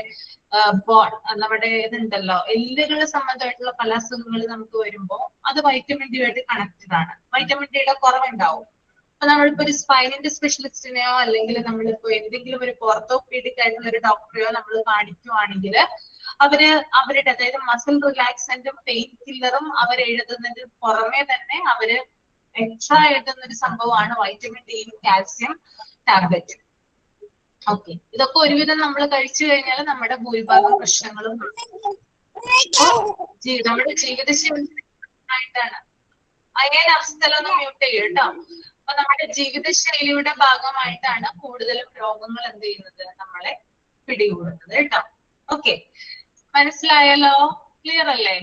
ഇതുണ്ടല്ലോ എല്ലുകൾ സംബന്ധമായിട്ടുള്ള പല അസുഖങ്ങൾ നമുക്ക് വരുമ്പോൾ അത് വൈറ്റമിൻ ഡിയുമായിട്ട് കണക്റ്റഡ് ആണ്. വൈറ്റമിൻ ഡിയുടെ കുറവുണ്ടാവും. അപ്പൊ നമ്മളിപ്പോ ഒരു സ്പൈനിന്റെ സ്പെഷ്യലിസ്റ്റിനെയോ അല്ലെങ്കിൽ നമ്മളിപ്പോ എന്തെങ്കിലും ഒരു ഓർത്തോപീഡിക് ആയിട്ടുള്ള ഒരു ഡോക്ടറെയോ നമ്മൾ കാണിക്കുവാണെങ്കിൽ അവരുടെ അതായത് മസിൽ റിലാക്സന്റും പെയിൻ കില്ലറും അവർ എഴുതുന്നതിന് പുറമെ തന്നെ അവര് എക്സ്ട്രാ എഴുതുന്ന ഒരു സംഭവമാണ് വൈറ്റമിൻ ഡിയും കാൽസ്യം ടാബ്ലറ്റ്. ഓക്കെ, ഇതൊക്കെ ഒരുവിധം നമ്മൾ കഴിച്ചു കഴിഞ്ഞാൽ നമ്മുടെ ഭൂരിഭാഗം പ്രശ്നങ്ങളും നമ്മുടെ ജീവിതശൈലിയായിട്ടാണ്. അതിനെ അവസ്ഥയിലൊന്ന് മ്യൂട്ട് ചെയ്യും കേട്ടോ. അപ്പൊ നമ്മുടെ ജീവിതശൈലിയുടെ ഭാഗമായിട്ടാണ് കൂടുതലും രോഗങ്ങൾ എന്ത് ചെയ്യുന്നത്, നമ്മളെ പിടികൂടുന്നത് കേട്ടോ. ഓക്കെ, മനസ്സിലായല്ലോ? ക്ലിയർ അല്ലേ?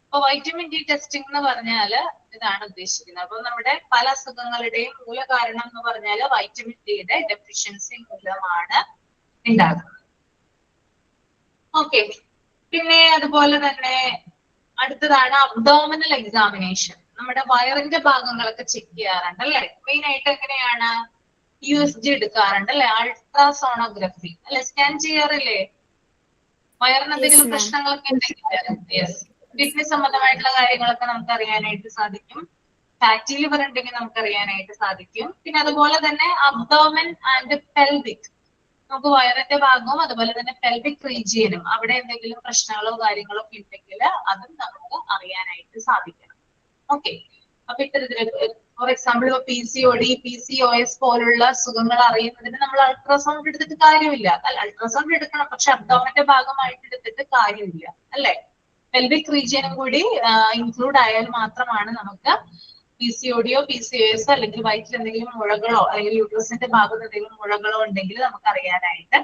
അപ്പൊ വൈറ്റമിൻ ഡി ടെസ്റ്റിംഗ് എന്ന് പറഞ്ഞാല് ഇതാണ് ഉദ്ദേശിക്കുന്നത്. അപ്പൊ നമ്മുടെ പല അസുഖങ്ങളുടെയും മൂല കാരണം എന്ന് പറഞ്ഞാല് വൈറ്റമിൻ ഡിയുടെ ഡെഫിഷ്യൻസി മൂലമാണ് ഉണ്ടാകുന്നത്. ഓക്കെ, പിന്നെ അതുപോലെ തന്നെ അടുത്തതാണ് അബ്ഡോമിനൽ എക്സാമിനേഷൻ. നമ്മുടെ വയറിന്റെ ഭാഗങ്ങളൊക്കെ ചെക്ക് ചെയ്യാറുണ്ട് അല്ലെ. മെയിൻ ആയിട്ട് എങ്ങനെയാണ്, USG എടുക്കാറുണ്ട് അല്ലെ, അൾട്രാസോണോഗ്രഫി അല്ലെ, സ്കാൻ ചെയ്യാറില്ലേ വയറിന് എന്തെങ്കിലും പ്രശ്നങ്ങളൊക്കെ ഉണ്ടെങ്കിൽ. യെസ്, കിഡ്നി സംബന്ധമായിട്ടുള്ള കാര്യങ്ങളൊക്കെ നമുക്ക് അറിയാനായിട്ട് സാധിക്കും. ഫാറ്റി ലിവർ ഉണ്ടെങ്കിൽ നമുക്ക് അറിയാനായിട്ട് സാധിക്കും. പിന്നെ അതുപോലെ തന്നെ അബ്ഡോമൻ ആൻഡ് പെൽവിക്, നമുക്ക് വയറിന്റെ ഭാഗവും അതുപോലെ തന്നെ പെൽവിക് റീജിയനും അവിടെ എന്തെങ്കിലും പ്രശ്നങ്ങളോ കാര്യങ്ങളോ ഒക്കെ ഉണ്ടെങ്കിൽ അതും നമുക്ക് അറിയാനായിട്ട് സാധിക്കണം. ഓക്കെ, അപ്പൊ ഇത്തരത്തില് ഫോർ എക്സാമ്പിൾ PCOD, PCOS പോലുള്ള സുഖങ്ങൾ അറിയുന്നതിന് നമ്മൾ അൾട്രാസൗണ്ട് എടുത്തിട്ട് കാര്യമില്ല. അൾട്രാസൗണ്ട് എടുക്കണം, പക്ഷെ അബ്ഡോമന്റെ ഭാഗമായിട്ട് എടുത്തിട്ട് കാര്യമില്ല അല്ലെ. പെൽവിക് റീജിയനും കൂടി ഇൻക്ലൂഡ് ആയാൽ മാത്രമാണ് നമുക്ക് PCODയോ PCOS അല്ലെങ്കിൽ വയറ്റിൽ എന്തെങ്കിലും മുഴകളോ അല്ലെങ്കിൽ യൂട്രസിന്റെ ഭാഗത്ത് എന്തെങ്കിലും മുഴകളോ ഉണ്ടെങ്കിൽ നമുക്ക് അറിയാനായിട്ട്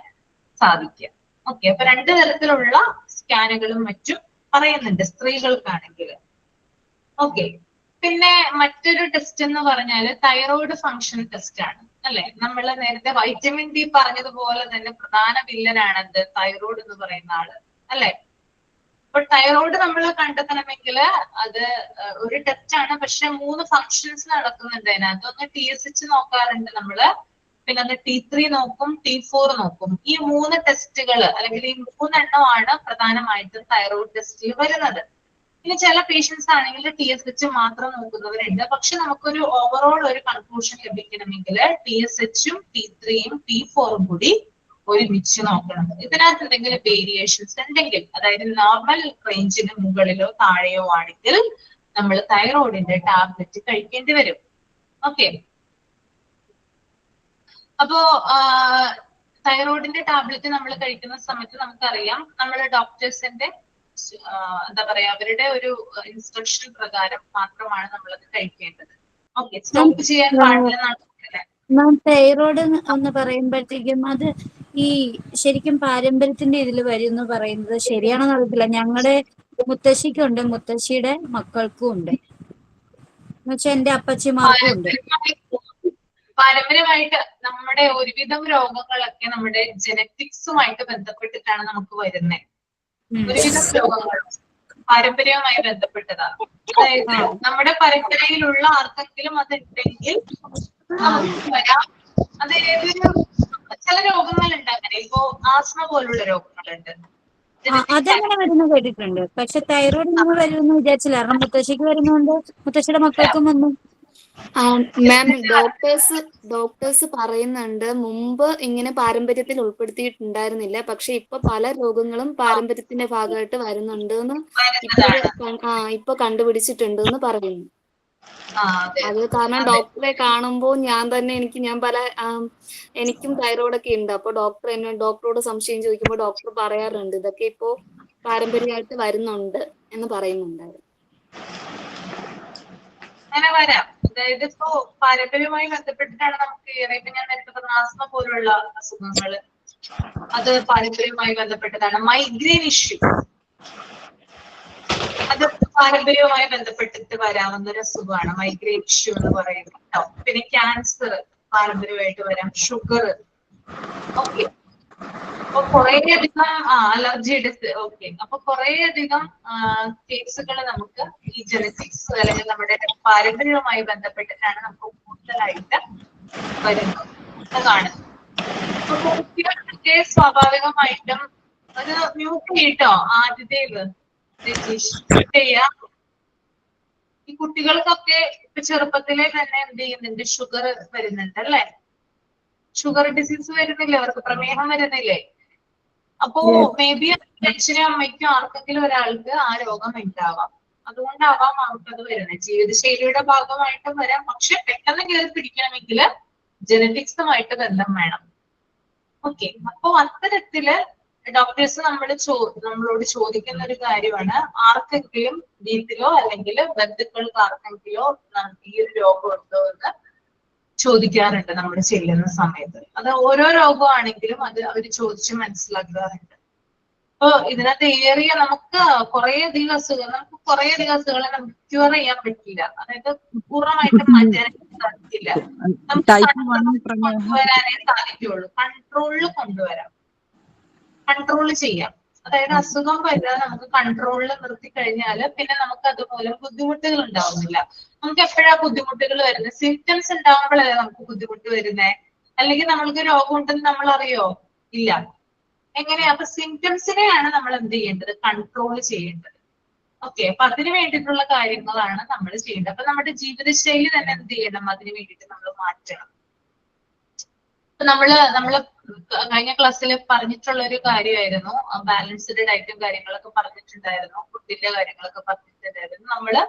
സാധിക്കുക. ഓക്കെ, അപ്പൊ 2 തരത്തിലുള്ള സ്കാനുകളും മറ്റും പറയുന്നുണ്ട് സ്ത്രീകൾക്കാണെങ്കിൽ. ഓക്കെ, പിന്നെ മറ്റൊരു ടെസ്റ്റ് എന്ന് പറഞ്ഞാൽ തൈറോയ്ഡ് ഫങ്ഷൻ ടെസ്റ്റ് ആണ് അല്ലെ. നമ്മൾ നേരത്തെ വൈറ്റമിൻ ഡി പറഞ്ഞതുപോലെ തന്നെ പ്രധാന വില്ലനാണ് തൈറോയ്ഡ് എന്ന് പറയുന്ന ആള് അല്ലെ. അപ്പൊ തൈറോയ്ഡ് നമ്മൾ കണ്ടെത്തണമെങ്കിൽ അത് ഒരു ടെസ്റ്റ് ആണ്, പക്ഷെ 3 ഫങ്ഷൻസ് നടക്കുന്നുണ്ട് അതിനകത്ത്. ഒന്ന് TSH നോക്കാറുണ്ട് നമ്മള്, പിന്നെ അത് T3 നോക്കും, T4 നോക്കും. ഈ 3 ടെസ്റ്റുകൾ അല്ലെങ്കിൽ ഈ 3 എണ്ണമാണ് പ്രധാനമായിട്ടും തൈറോയ്ഡ് ടെസ്റ്റിൽ വരുന്നത്. ഇനി ചില പേഷ്യൻസ് ആണെങ്കിൽ TSH മാത്രം നോക്കുന്നവരുണ്ട്. പക്ഷെ നമുക്കൊരു ഓവറോൾ ഒരു കൺക്ലൂഷൻ ലഭിക്കണമെങ്കിൽ TSH-ഉം T3-യും T4-ഉം കൂടി ഒരുമിച്ച് നോക്കണം. ഇതിനകത്ത് എന്തെങ്കിലും വേരിയേഷൻസ് ഉണ്ടെങ്കിൽ, അതായത് നോർമൽ റേഞ്ചിന് മുകളിലോ താഴെയോ ആണെങ്കിൽ നമ്മൾ തൈറോയിഡിന്റെ ടാബ്ലറ്റ് കഴിക്കേണ്ടി വരും. ഓക്കെ, അപ്പോ തൈറോയിഡിന്റെ ടാബ്ലറ്റ് നമ്മൾ കഴിക്കുന്ന സമയത്ത് നമുക്കറിയാം നമ്മൾ ഡോക്ടേഴ്സിന്റെ എന്താ പറയാ അവരുടെ ഒരു ഇൻസ്ട്രക്ഷൻ പ്രകാരം മാത്രമാണ് നമ്മളത് കഴിക്കേണ്ടത്. ഓക്കെ, സ്റ്റോപ്പ് ചെയ്യാൻ പാടില്ലെന്നാണ്. മാം തൈറോയ്ഡ് എന്ന് പറയുമ്പോഴത്തേക്കും അത് ഈ ശരിക്കും പാരമ്പര്യത്തിന്റെ ഇതിൽ വരും എന്ന് പറയുന്നത് ശരിയാണെന്ന് അറിയത്തില്ല. ഞങ്ങളുടെ മുത്തശ്ശിക്കുണ്ട്, മുത്തശ്ശിയുടെ മക്കൾക്കും ഉണ്ട്, എന്നുവെച്ചാൽ എന്റെ അപ്പച്ചിമാർക്കും ഉണ്ട്. പാരമ്പര്യമായിട്ട് നമ്മുടെ ഒരുവിധം രോഗങ്ങളൊക്കെ നമ്മുടെ ജനറ്റിക്സുമായിട്ട് ബന്ധപ്പെട്ടിട്ടാണ് നമുക്ക് വരുന്നത്. ഒരുവിധം രോഗങ്ങൾ പാരമ്പര്യവുമായി ബന്ധപ്പെട്ടതാണ്. അതായത് നമ്മുടെ പരമ്പരയിലുള്ള ആർക്കെങ്കിലും അത് ഉണ്ടെങ്കിൽ നമുക്ക് വരാം. അതായത് ചില രോഗങ്ങളുണ്ട് അങ്ങനെ, ഇപ്പോ ആസ്മ പോലുള്ള രോഗങ്ങളുണ്ട്. അതങ്ങനെ വരുന്ന കേട്ടിട്ടുണ്ട്, പക്ഷെ തൈറോയ്ഡ് നമ്മൾ വരുമെന്ന് വിചാരിച്ചില്ല. കാരണം മുത്തശ്ശിക്ക് വരുന്നുണ്ട്, മുത്തശ്ശിയുടെ മക്കൾക്കും വന്നു. മാം ഡോക്ടേഴ്സ് പറയുന്നുണ്ട് മുമ്പ് ഇങ്ങനെ പാരമ്പര്യത്തിൽ ഉൾപ്പെടുത്തിയിട്ടുണ്ടായിരുന്നില്ല, പക്ഷെ ഇപ്പൊ പല രോഗങ്ങളും പാരമ്പര്യത്തിന്റെ ഭാഗമായിട്ട് വരുന്നുണ്ട് എന്ന് ഇപ്പൊ കണ്ടുപിടിച്ചിട്ടുണ്ട് എന്ന് പറയുന്നു. അത് കാരണം ഡോക്ടറെ കാണുമ്പോൾ എനിക്കും തൈറോയ്ഡ് ഒക്കെ ഉണ്ട്. അപ്പൊ ഡോക്ടറോട് സംശയം ചോദിക്കുമ്പോൾ ഡോക്ടർ പറയാറുണ്ട് ഇതൊക്കെ ഇപ്പോ പാരമ്പര്യമായിട്ട് വരുന്നുണ്ട് എന്ന് പറയുന്നുണ്ടായിരുന്നു. അങ്ങനെ വരാം. അതായത് ഇപ്പോ പാരമ്പര്യവുമായി ബന്ധപ്പെട്ടിട്ടാണ് നമുക്ക് ഇപ്പൊ ഞാൻ നേരത്തെ പറഞ്ഞ ആസ്മ പോലുള്ള അസുഖങ്ങള് അത് പാരമ്പര്യവുമായി ബന്ധപ്പെട്ടതാണ്. മൈഗ്രെയിൻ ഇഷ്യൂ അത് പാരമ്പര്യവുമായി ബന്ധപ്പെട്ടിട്ട് വരാവുന്ന ഒരു അസുഖമാണ് മൈഗ്രെയിൻ ഇഷ്യൂ എന്ന് പറയുന്നത്. പിന്നെ ക്യാൻസർ പാരമ്പര്യമായിട്ട് വരാം, ഷുഗർ. ഓക്കെ, അപ്പൊ കുറേയധികം അലർജിയുടെ ഓക്കെ, അപ്പൊ കുറേയധികം കേസുകൾ നമുക്ക് ഈ ജനറ്റിക്സ് അല്ലെങ്കിൽ നമ്മുടെ പാരമ്പര്യവുമായി ബന്ധപ്പെട്ടിട്ടാണ് നമുക്ക് കൂടുതലായിട്ട് വരുന്നത് കാണുന്നത്. അപ്പൊ കുട്ടികൾക്കൊക്കെ സ്വാഭാവികമായിട്ടും ഒരു മ്യൂട്ട് ചെയ്യട്ടോ ആദ്യത്തേത് ഈ കുട്ടികൾക്കൊക്കെ ഇപ്പൊ ചെറുപ്പത്തിലെ തന്നെ എന്ത് ചെയ്യുന്നുണ്ട്, ഷുഗർ വരുന്നുണ്ട് അല്ലെ. ഷുഗർ ഡിസീസ് വരുന്നില്ലേ, അവർക്ക് പ്രമേഹം വരുന്നില്ലേ. അപ്പോ മേ ബി അച്ഛനും അമ്മയ്ക്കും ആർക്കെങ്കിലും ഒരാൾക്ക് ആ രോഗം ഉണ്ടാവാം. അതുകൊണ്ടാവാം അവർക്കത് വരുന്നത്. ജീവിതശൈലിയുടെ ഭാഗമായിട്ടും വരാം, പക്ഷെ പെട്ടെന്ന് കയറി പിടിക്കണമെങ്കിൽ ജനറ്റിക്സുമായിട്ട് ബന്ധം വേണം. ഓക്കെ, അപ്പോ അത്തരത്തില് ഡോക്ടേഴ്സ് നമ്മളോട് ചോദിക്കുന്ന ഒരു കാര്യമാണ്, ആർക്കെങ്കിലും വീട്ടിലോ അല്ലെങ്കിൽ ബന്ധുക്കൾക്ക് ആർക്കെങ്കിലോ ഈ ഒരു രോഗം ഉണ്ടോ എന്ന് ചോദിക്കാറുണ്ട് നമ്മൾ ചെല്ലുന്ന സമയത്ത്. അത് ഓരോ രോഗമാണെങ്കിലും അത് അവർ ചോദിച്ച് മനസ്സിലാക്കാറുണ്ട്. അപ്പൊ ഇതിനകത്ത് ഏറിയ നമുക്ക് കുറേയധികം അസുഖങ്ങളെ നമുക്ക് ക്യൂർ ചെയ്യാൻ പറ്റില്ല, അതായത് പൂർണ്ണമായിട്ടും മാറ്റാനായിട്ട് സാധിക്കില്ല. നമുക്ക് കൊണ്ടുവരാനേ സാധിക്കുള്ളൂ, കൺട്രോളിൽ കൊണ്ടുവരാം, കൺട്രോൾ ചെയ്യാം. അതായത് അസുഖം വരാതെ നമുക്ക് കൺട്രോളിൽ നിർത്തി കഴിഞ്ഞാൽ പിന്നെ നമുക്ക് അതുമൂലം ബുദ്ധിമുട്ടുകൾ ഉണ്ടാവുന്നില്ല. നമുക്ക് എപ്പോഴാ ബുദ്ധിമുട്ടുകൾ വരുന്നത്? സിംറ്റംസ് ഉണ്ടാകുമ്പോഴല്ലേ നമുക്ക് ബുദ്ധിമുട്ട് വരുന്നത്, അല്ലെങ്കിൽ നമ്മൾക്ക് രോഗം ഉണ്ടെന്ന് നമ്മൾ അറിയോ? ഇല്ല. എങ്ങനെയാ? അപ്പൊ സിംറ്റംസിനെയാണ് നമ്മൾ എന്ത് ചെയ്യേണ്ടത്? കൺട്രോൾ ചെയ്യേണ്ടത്. ഓക്കെ, അപ്പൊ അതിന് വേണ്ടിയിട്ടുള്ള കാര്യങ്ങളാണ് നമ്മൾ ചെയ്യേണ്ടത്. അപ്പൊ നമ്മുടെ ജീവിതശൈലി തന്നെ എന്ത് ചെയ്യണം? അതിന് വേണ്ടിയിട്ട് നമ്മൾ മാറ്റണം. നമ്മള് കഴിഞ്ഞ ക്ലാസ്സിൽ പറഞ്ഞിട്ടുള്ള ഒരു കാര്യമായിരുന്നു, ബാലൻസ്ഡ് ഡയറ്റും കാര്യങ്ങളൊക്കെ പറഞ്ഞിട്ടുണ്ടായിരുന്നു, ഫുഡിന്റെ കാര്യങ്ങളൊക്കെ പറഞ്ഞിട്ടുണ്ടായിരുന്നു. നമ്മള്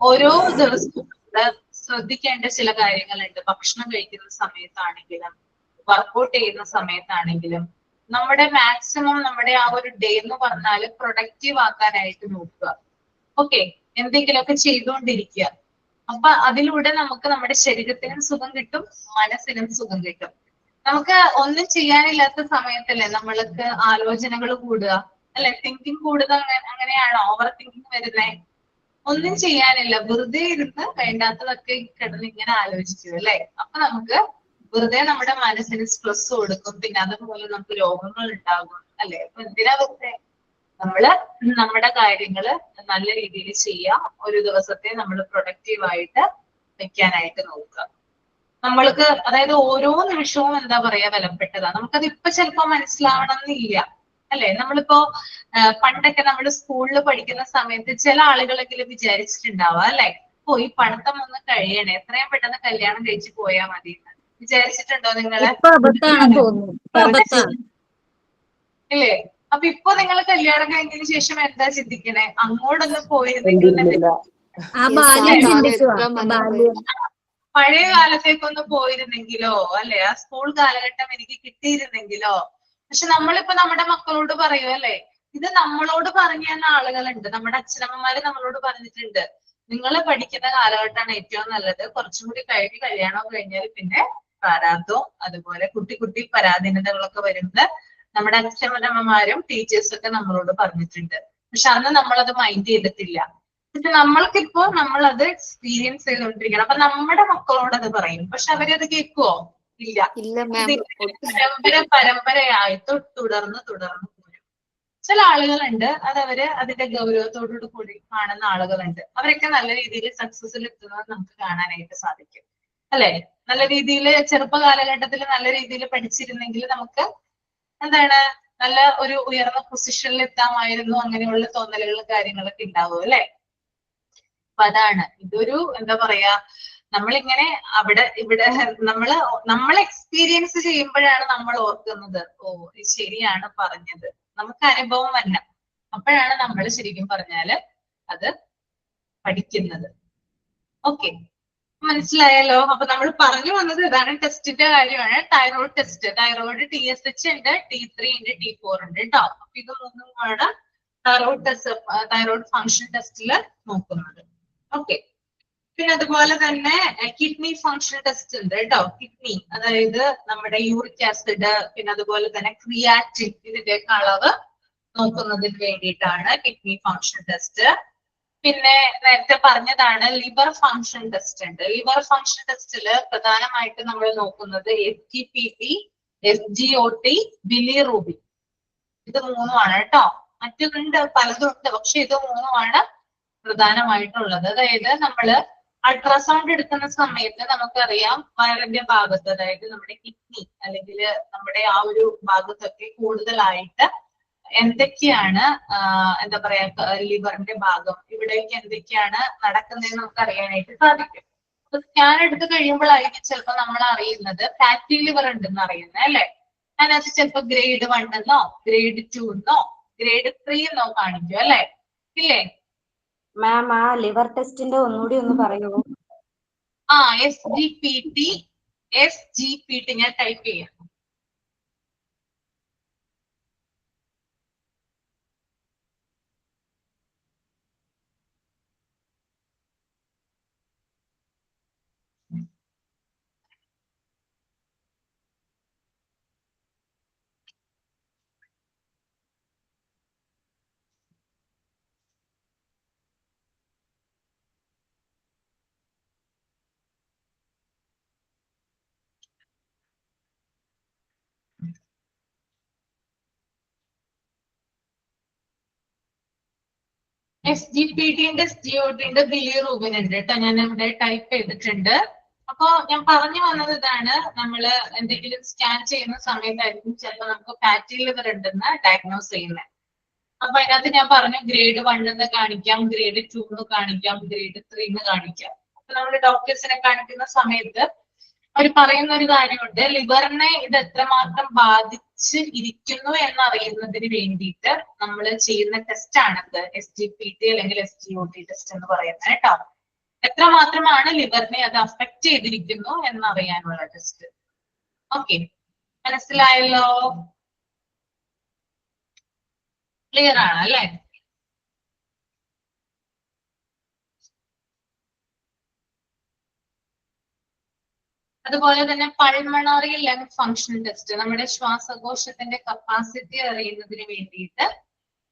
ഓരോ ദിവസവും ശ്രദ്ധിക്കേണ്ട ചില കാര്യങ്ങളുണ്ട്. ഭക്ഷണം കഴിക്കുന്ന സമയത്താണെങ്കിലും വർക്കൗട്ട് ചെയ്യുന്ന സമയത്താണെങ്കിലും നമ്മുടെ മാക്സിമം നമ്മുടെ ആ ഒരു ഡേ എന്ന് പറഞ്ഞാൽ പ്രൊഡക്റ്റീവ് ആക്കാനായിട്ട് നോക്കുക. ഓക്കെ, എന്തെങ്കിലുമൊക്കെ ചെയ്തുകൊണ്ടിരിക്കുക. അപ്പൊ അതിലൂടെ നമുക്ക് നമ്മുടെ ശരീരത്തിനും സുഖം കിട്ടും, മനസ്സിനും സുഖം കിട്ടും. നമുക്ക് ഒന്നും ചെയ്യാനില്ലാത്ത സമയത്തല്ലേ നമ്മൾക്ക് ആലോചനകൾ കൂടുക, അല്ലെ? തിങ്കിങ് കൂടുക. അങ്ങനെയാണോ ഓവർ തിങ്കിങ് വരുന്നേ? ഒന്നും ചെയ്യാനില്ല, വെറുതെ ഇരുന്ന് വേണ്ടാത്തതൊക്കെ കിടന്ന് ഇങ്ങനെ ആലോചിക്കും, അല്ലെ? അപ്പൊ നമുക്ക് വെറുതെ നമ്മുടെ മനസ്സിന് സ്ട്രെസ് കൊടുക്കും, പിന്നെ അതുപോലെ നമുക്ക് രോഗങ്ങൾ ഉണ്ടാകും, അല്ലെ? അപ്പൊ എന്തിനാ വെറുതെ? നമ്മള് നമ്മുടെ കാര്യങ്ങള് നല്ല രീതിയിൽ ചെയ്യാം. ഒരു ദിവസത്തെ നമ്മൾ പ്രൊഡക്റ്റീവ് ആയിട്ട് വെക്കാനായിട്ട് നോക്കുക. നമ്മൾക്ക് അതായത് ഓരോ നിമിഷവും എന്താ പറയാ വിലപ്പെട്ടതാണ്. നമുക്കത് ഇപ്പൊ ചിലപ്പോ മനസ്സിലാവണം എന്നില്ല, അല്ലെ? നമ്മളിപ്പോ പണ്ടൊക്കെ നമ്മൾ സ്കൂളിൽ പഠിക്കുന്ന സമയത്ത് ചില ആളുകളെങ്കിലും വിചാരിച്ചിട്ടുണ്ടാവുക, അല്ലെ? ഓ, ഈ പഠിത്തം ഒന്ന് കഴിയണേ, എത്രയും പെട്ടെന്ന് കല്യാണം കഴിച്ച് പോയാൽ മതി എന്ന് വിചാരിച്ചിട്ടുണ്ടോ നിങ്ങള്? ഇല്ലേ? അപ്പൊ ഇപ്പൊ നിങ്ങൾ കല്യാണം കഴിഞ്ഞതിന് ശേഷം എന്താ ചിന്തിക്കണേ? അങ്ങോട്ടൊന്ന് പോയിരുന്നെങ്കിൽ പഴയ കാലത്തേക്കൊന്ന് പോയിരുന്നെങ്കിലോ, അല്ലെ? ആ സ്കൂൾ കാലഘട്ടം എനിക്ക് കിട്ടിയിരുന്നെങ്കിലോ. പക്ഷെ നമ്മളിപ്പോ നമ്മുടെ മക്കളോട് പറയും, അല്ലെ? ഇത് നമ്മളോട് പറഞ്ഞു തന്ന ആളുകളുണ്ട്, നമ്മുടെ അച്ഛനമ്മമാര് നമ്മളോട് പറഞ്ഞിട്ടുണ്ട്, നിങ്ങൾ പഠിക്കുന്ന കാലഘട്ടമാണ് ഏറ്റവും നല്ലത്, കുറച്ചും കൂടി കഴിഞ്ഞ് കല്യാണം കഴിഞ്ഞാൽ പിന്നെ പ്രാരാബ്ദവും അതുപോലെ കുട്ടി കുട്ടി പരാധീനതകളൊക്കെ വരുന്നത് നമ്മുടെ അച്ഛനമ്മമാരും ടീച്ചേഴ്സും ഒക്കെ നമ്മളോട് പറഞ്ഞിട്ടുണ്ട്. പക്ഷെ അന്ന് നമ്മളത് മൈൻഡ് ചെയ്തിട്ടില്ല. പക്ഷെ നമ്മൾക്കിപ്പോ നമ്മളത് എക്സ്പീരിയൻസ് ചെയ്തുകൊണ്ടിരിക്കണം. അപ്പൊ നമ്മുടെ മക്കളോട് അത് പറയും, പക്ഷെ അവരത് കേൾക്കുവോ? ഇല്ല. പരമ്പരയായിട്ട് തുടർന്ന് പോരും. ചില ആളുകളുണ്ട്, അതവര് അതിന്റെ ഗൗരവത്തോടു കൂടി കാണുന്ന ആളുകളുണ്ട്. അവരൊക്കെ നല്ല രീതിയിൽ സക്സസിൽ എത്തുന്നത് നമുക്ക് കാണാനായിട്ട് സാധിക്കും, അല്ലെ? നല്ല രീതിയിൽ ചെറുപ്പ കാലഘട്ടത്തിൽ നല്ല രീതിയിൽ പഠിച്ചിരുന്നെങ്കിൽ നമുക്ക് എന്താണ് നല്ല ഒരു ഉയർന്ന പൊസിഷനിൽ എത്താമായിരുന്നു, അങ്ങനെയുള്ള തോന്നലുകളും കാര്യങ്ങളൊക്കെ ഉണ്ടാവും, അല്ലെ? അപ്പൊ അതാണ് ഇതൊരു എന്താ പറയാ, നമ്മളിങ്ങനെ അവിടെ ഇവിടെ നമ്മൾ എക്സ്പീരിയൻസ് ചെയ്യുമ്പോഴാണ് നമ്മൾ ഓർക്കുന്നത്, ഓ ഇത് ശരിയാണ് പറഞ്ഞത്. നമുക്ക് അനുഭവം വരണം, അപ്പോഴാണ് നമ്മൾ ശരിക്കും പറഞ്ഞാല് അത് പഠിക്കുന്നത്. ഓക്കെ, മനസ്സിലായല്ലോ? അപ്പൊ നമ്മൾ പറഞ്ഞു വന്നത് ഇതാണ്, ടെസ്റ്റിന്റെ കാര്യമാണ്. തൈറോയ്ഡ് ടെസ്റ്റ്, തൈറോയ്ഡ് TSH ഉണ്ട്, T3 ഉണ്ട്, T4 ഉണ്ട് കേട്ടോ. അപ്പൊ ഇത് മൂന്നും ആണ് തൈറോയ്ഡ് ടെസ്റ്റ്, തൈറോയ്ഡ് ഫങ്ഷൻ ടെസ്റ്റിൽ നോക്കുന്നത്. ഓക്കെ, പിന്നെ അതുപോലെ തന്നെ കിഡ്നി ഫങ്ഷൻ ടെസ്റ്റ് ഉണ്ട് കേട്ടോ. കിഡ്നി അതായത് നമ്മുടെ യൂറിക് ആസിഡ്, പിന്നെ അതുപോലെ തന്നെ ക്രിയാറ്റിൻ, ഇതിന്റെയൊക്കെ അളവ് നോക്കുന്നതിന് വേണ്ടിയിട്ടാണ് കിഡ്നി ഫങ്ഷൻ ടെസ്റ്റ്. പിന്നെ നേരത്തെ പറഞ്ഞതാണ് ലിവർ ഫങ്ഷൻ ടെസ്റ്റ് ഉണ്ട്. ലിവർ ഫങ്ഷൻ ടെസ്റ്റില് പ്രധാനമായിട്ട് നമ്മൾ നോക്കുന്നത് SGPT, SGOT, ബിലിറൂബിൻ. ഇത് മൂന്നുമാണ് കേട്ടോ. മറ്റുണ്ട്, പലതും ഉണ്ട്, പക്ഷെ ഇത് മൂന്നുമാണ് പ്രധാനമായിട്ടുള്ളത്. അതായത് നമ്മള് അൾട്രാസൗണ്ട് എടുക്കുന്ന സമയത്ത് നമുക്കറിയാം വയറിന്റെ ഭാഗത്ത്, അതായത് നമ്മുടെ കിഡ്നി അല്ലെങ്കിൽ നമ്മുടെ ആ ഒരു ഭാഗത്തൊക്കെ കൂടുതലായിട്ട് എന്തൊക്കെയാണ് എന്താ പറയാ ലിവറിന്റെ ഭാഗം, ഇവിടേക്ക് എന്തൊക്കെയാണ് നടക്കുന്നതെന്ന് നമുക്ക് അറിയാനായിട്ട് സാധിക്കും. അപ്പൊ സ്കാൻ എടുത്ത് കഴിയുമ്പോഴായിരിക്കും ചിലപ്പോൾ നമ്മൾ അറിയുന്നത് ഫാറ്റി ലിവർ ഉണ്ടെന്ന് അറിയുന്നത്, അല്ലെ? അതിനകത്ത് ചിലപ്പോൾ grade 1 എന്നോ grade 2 എന്നോ grade 3 എന്നോ കാണിക്കും, അല്ലെ? ഇല്ലേ മാം? ആ ലിവർ ടെസ്റ്റിന്റെ ഒന്നുകൂടി ഒന്ന് പറയുമോ? SGPT ഞാൻ ടൈപ്പ് ചെയ്യാം. SGPTന്റെ SGOTന്റെ ബിലിറൂബിൻ ഉണ്ട് കേട്ടോ. ഞാൻ ഇവിടെ ടൈപ്പ് ചെയ്തിട്ടുണ്ട്. അപ്പൊ ഞാൻ പറഞ്ഞു വന്നത് ഇതാണ്, നമ്മള് എന്തെങ്കിലും സ്കാൻ ചെയ്യുന്ന സമയത്തായിരിക്കും ചിലപ്പോൾ നമുക്ക് ഫാറ്റി ലിവർ ഉണ്ടെന്ന് ഡയഗ്നോസ് ചെയ്യുന്നത്. അപ്പൊ അതിനകത്ത് ഞാൻ പറഞ്ഞു grade 1 എന്ന് കാണിക്കാം, grade 2 എന്ന് കാണിക്കാം, grade 3 എന്ന് കാണിക്കാം. അപ്പൊ നമ്മൾ ഡോക്ടേഴ്സിനെ കാണിക്കുന്ന സമയത്ത് അവർ പറയുന്ന ഒരു കാര്യമുണ്ട്, ലിവറിനെ ഇത് എത്രമാത്രം ബാധിച്ച് ഇരിക്കുന്നു എന്നറിയുന്നതിന് വേണ്ടിയിട്ട് നമ്മൾ ചെയ്യുന്ന ടെസ്റ്റ് ആണത് SGPT അല്ലെങ്കിൽ SGOT ടെസ്റ്റ് എന്ന് പറയുന്നത് കേട്ടോ. എത്രമാത്രമാണ് ലിവറിനെ അത് അഫക്റ്റ് ചെയ്തിരിക്കുന്നു എന്നറിയാനുള്ള ടെസ്റ്റ്. ഓക്കെ, മനസ്സിലായല്ലോ? ക്ലിയർ ആണ് അല്ലെ? അതുപോലെ തന്നെ പൾമണറി ലങ് ഫങ്ഷൻ ടെസ്റ്റ്, നമ്മുടെ ശ്വാസകോശത്തിന്റെ കപ്പാസിറ്റി അറിയുന്നതിന് വേണ്ടിയിട്ട്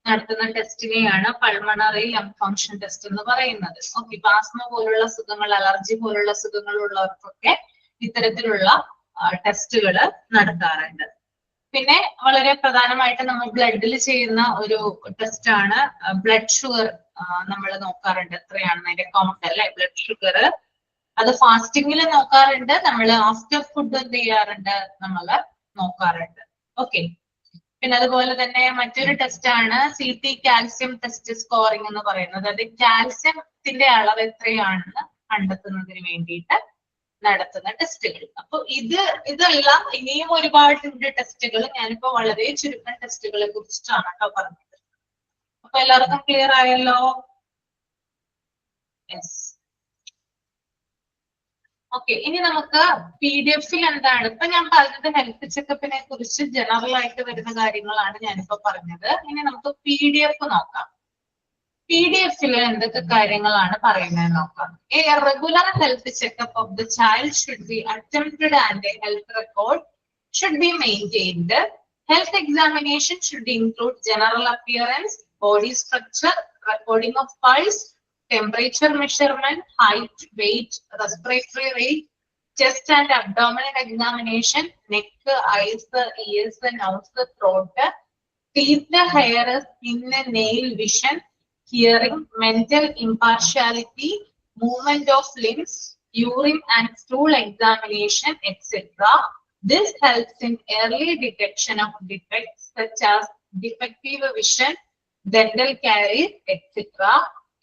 നടത്തുന്ന ടെസ്റ്റിനെയാണ് പൾമണറി ലങ് ഫങ്ഷൻ ടെസ്റ്റ് എന്ന് പറയുന്നത്. ഓക്കെ, ഇപ്പൊ ആസ്മ പോലുള്ള അസുഖങ്ങൾ, അലർജി പോലുള്ള അസുഖങ്ങൾ ഉള്ളവർക്കൊക്കെ ഇത്തരത്തിലുള്ള ടെസ്റ്റുകൾ നടത്താറുണ്ട്. പിന്നെ വളരെ പ്രധാനമായിട്ട് നമ്മൾ ബ്ലഡിൽ ചെയ്യുന്ന ഒരു ടെസ്റ്റ് ആണ് ബ്ലഡ് ഷുഗർ. നമ്മൾ നോക്കാറുണ്ട് എത്രയാണെന്ന്, അതിന്റെ കൗണ്ട് അല്ലെ, ബ്ലഡ് ഷുഗർ. അത് ഫാസ്റ്റിംഗിൽ നോക്കാറുണ്ട്, നമ്മൾ ആഫ്റ്റർ ഫുഡ് എന്ത് ചെയ്യാറുണ്ട്, നമ്മൾ നോക്കാറുണ്ട്. ഓക്കെ, പിന്നെ അതുപോലെ തന്നെ മറ്റൊരു ടെസ്റ്റ് ആണ് CT കാൽസ്യം ടെസ്റ്റ് സ്കോറിംഗ് എന്ന് പറയുന്നത്. അത് കാൽസ്യത്തിന്റെ അളവ് എത്രയാണെന്ന് കണ്ടെത്തുന്നതിന് വേണ്ടിയിട്ട് നടത്തുന്ന ടെസ്റ്റുകൾ. അപ്പൊ ഇതെല്ലാം ഇനിയും ഒരുപാടുണ്ട് ടെസ്റ്റുകൾ. ഞാനിപ്പോ വളരെ ചുരുക്കം ടെസ്റ്റുകളെ കുറിച്ചിട്ടാണ് കേട്ടോ പറഞ്ഞത്. അപ്പൊ എല്ലാവർക്കും ക്ലിയർ ആയല്ലോ? യെസ്. ഓക്കെ, ഇനി നമുക്ക് PDF എന്താണ്, ഇപ്പൊ ഞാൻ പറഞ്ഞത് ഹെൽത്ത് ചെക്കപ്പിനെ കുറിച്ച് ജനറൽ ആയിട്ട് വരുന്ന കാര്യങ്ങളാണ് ഞാനിപ്പോ പറഞ്ഞത്. ഇനി നമുക്ക് PDF നോക്കാം. PDF എന്തൊക്കെ കാര്യങ്ങളാണ് പറയുന്നത് നോക്കാം. A regular health checkup of the child should be attempted and a health record should be maintained. Health examination should include general appearance, body structure, recording of pulse, temperature measurement, height, weight, respiratory rate, chest and abdominal examination, neck, eyes, ears, nose, throat, teeth, hair, skin, nail, vision, hearing, mental impartiality, movement of limbs, urine and stool examination, etc. This helps in early detection of defects such as defective vision, dental caries, etc.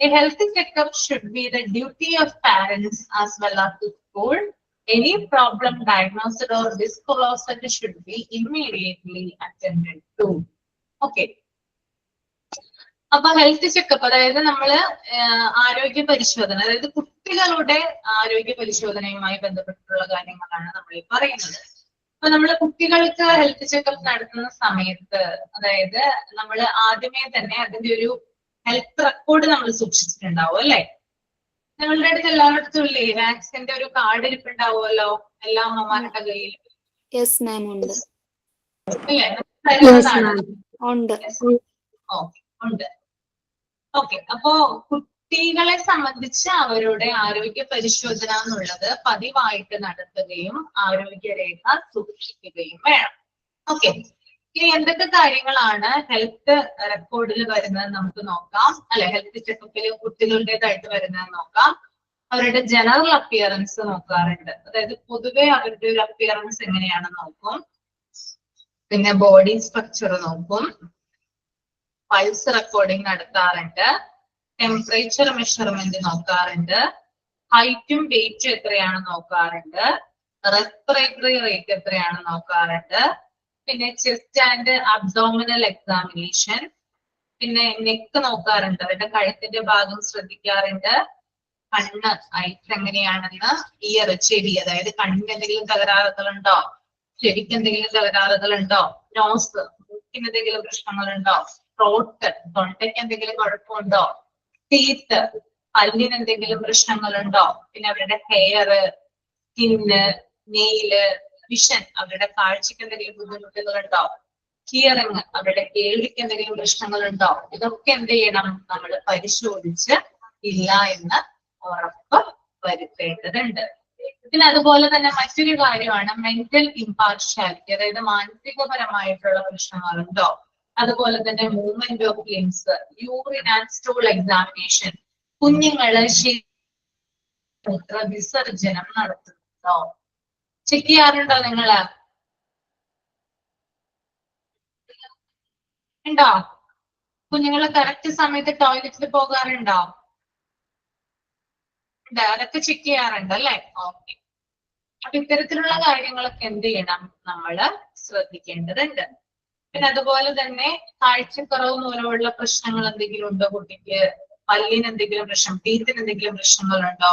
A healthy checkup should be the duty of parents as well as the school. Any problem diagnosed or disclosed should be immediately attended to. Okay. അപ്പൊ health checkup, അതായത് നമ്മള് ആരോഗ്യ പരിശോധന, അതായത് കുട്ടികളുടെ ആരോഗ്യ പരിശോധനയുമായി ബന്ധപ്പെട്ടിട്ടുള്ള കാര്യങ്ങളാണ് നമ്മൾ ഈ പറയുന്നത്. അപ്പൊ നമ്മൾ കുട്ടികൾക്ക് ഹെൽത്ത് ചെക്കപ്പ് നടത്തുന്ന സമയത്ത്, അതായത് നമ്മൾ ആദ്യമേ തന്നെ അതിന്റെ ഒരു ഹെൽത്ത് റെക്കോർഡ് നമ്മൾ സൂക്ഷിച്ചിട്ടുണ്ടാവും അല്ലെ? നിങ്ങളുടെ അടുത്ത് എല്ലാവരുടെ ഇല്ലേ വാക്സിന്റെ ഒരു കാർഡ് ഇരിപ്പുണ്ടാവുമല്ലോ എല്ലാ അമ്മമാരുടെ കയ്യിൽ? യെസ് മാം, ഉണ്ട്. അല്ലേ? ഉണ്ട്. ഓക്കെ, അപ്പോ കുട്ടികളെ സംബന്ധിച്ച് അവരുടെ ആരോഗ്യ പരിശോധന എന്നുള്ളത് പതിവായിട്ട് നടത്തുകയും ആരോഗ്യരേഖ സൂക്ഷിക്കുകയും വേണം. ഓക്കെ, ഇനി എന്തൊക്കെ കാര്യങ്ങളാണ് ഹെൽത്ത് റെക്കോർഡിൽ വരുന്നത് നമുക്ക് നോക്കാം, അല്ലെ? ഹെൽത്ത് ചെക്കപ്പിൽ കുട്ടികളുടേതായിട്ട് വരുന്നത് നോക്കാം. അവരുടെ ജനറൽ അപ്പിയറൻസ് നോക്കാറുണ്ട്, അതായത് പൊതുവെ അവരുടെ ഒരു അപ്പിയറൻസ് എങ്ങനെയാണെന്ന് നോക്കും. പിന്നെ ബോഡി സ്ട്രക്ചർ നോക്കും, പൾസ് റെക്കോർഡിംഗ് നടത്താറുണ്ട്, ടെമ്പറേച്ചർ മെഷർമെന്റ് നോക്കാറുണ്ട്, ഹൈറ്റും വെയിറ്റും എത്രയാണെന്ന് നോക്കാറുണ്ട്, റെസ്പിറേറ്ററി റേറ്റ് എത്രയാണെന്ന് നോക്കാറുണ്ട്, പിന്നെ ചെസ്റ്റ് ആൻഡ് അബ്ഡോമിനൽ എക്സാമിനേഷൻ, പിന്നെ നെക്ക് നോക്കാറുണ്ട്, അവരുടെ കഴുത്തിന്റെ ഭാഗം ശ്രദ്ധിക്കാറുണ്ട്, കണ്ണ് ഐസ് എങ്ങനെയാണെന്ന്, ഇയർ ചെവി, അതായത് കണ്ണിന് എന്തെങ്കിലും തകരാറുകളുണ്ടോ, ചെവിക്ക് എന്തെങ്കിലും തകരാറുകളുണ്ടോ, നോസ് മൂക്കിന് എന്തെങ്കിലും പ്രശ്നങ്ങളുണ്ടോ, ത്രോട്ട് തൊണ്ടയ്ക്ക് എന്തെങ്കിലും കുഴപ്പമുണ്ടോ, ടീത്ത് പല്ലിന് എന്തെങ്കിലും പ്രശ്നങ്ങളുണ്ടോ, പിന്നെ അവരുടെ ഹെയർ, സ്കിന്ന്, നെയില്, വിഷൻ അവരുടെ കാഴ്ചക്ക് എന്തെങ്കിലും ബുദ്ധിമുട്ടുകളുണ്ടോ, ഹിയറിങ് അവരുടെ കേൾവിക്ക് എന്തെങ്കിലും പ്രശ്നങ്ങളുണ്ടോ, ഇതൊക്കെ എന്ത് ചെയ്യണം, നമ്മൾ പരിശോധിച്ച് ഇല്ല എന്ന് ഉറപ്പ് വരുത്തേണ്ടതുണ്ട്. പിന്നെ അതുപോലെ തന്നെ മറ്റൊരു കാര്യമാണ് മെന്റൽ ഇമ്പാർഷ്യാലിറ്റി, അതായത് മാനസികപരമായിട്ടുള്ള പ്രശ്നങ്ങളുണ്ടോ, അതുപോലെ തന്നെ movement of limbs, urine and stool examination, കുഞ്ഞുങ്ങള് വിസർജനം നടത്തുന്നുണ്ടോ, ചെക്ക് ചെയ്യാറുണ്ടോ നിങ്ങള്? ഉണ്ടോ? കുഞ്ഞുങ്ങള് കറക്റ്റ് സമയത്ത് ടോയ്ലറ്റിൽ പോകാറുണ്ടോ? ഉണ്ട്, അതൊക്കെ ചെക്ക് ചെയ്യാറുണ്ട് അല്ലെ? ഓക്കെ, അപ്പൊ ഇത്തരത്തിലുള്ള കാര്യങ്ങളൊക്കെ എന്ത് ചെയ്യണം, നമ്മള് ശ്രദ്ധിക്കേണ്ടതുണ്ട്. പിന്നെ അതുപോലെ തന്നെ കാഴ്ചക്കുറവ് മൂലമുള്ള പ്രശ്നങ്ങൾ എന്തെങ്കിലും ഉണ്ടോ കുട്ടിക്ക്, പല്ലിന് എന്തെങ്കിലും പ്രശ്നം, ടീത്തിന് എന്തെങ്കിലും പ്രശ്നങ്ങളുണ്ടോ?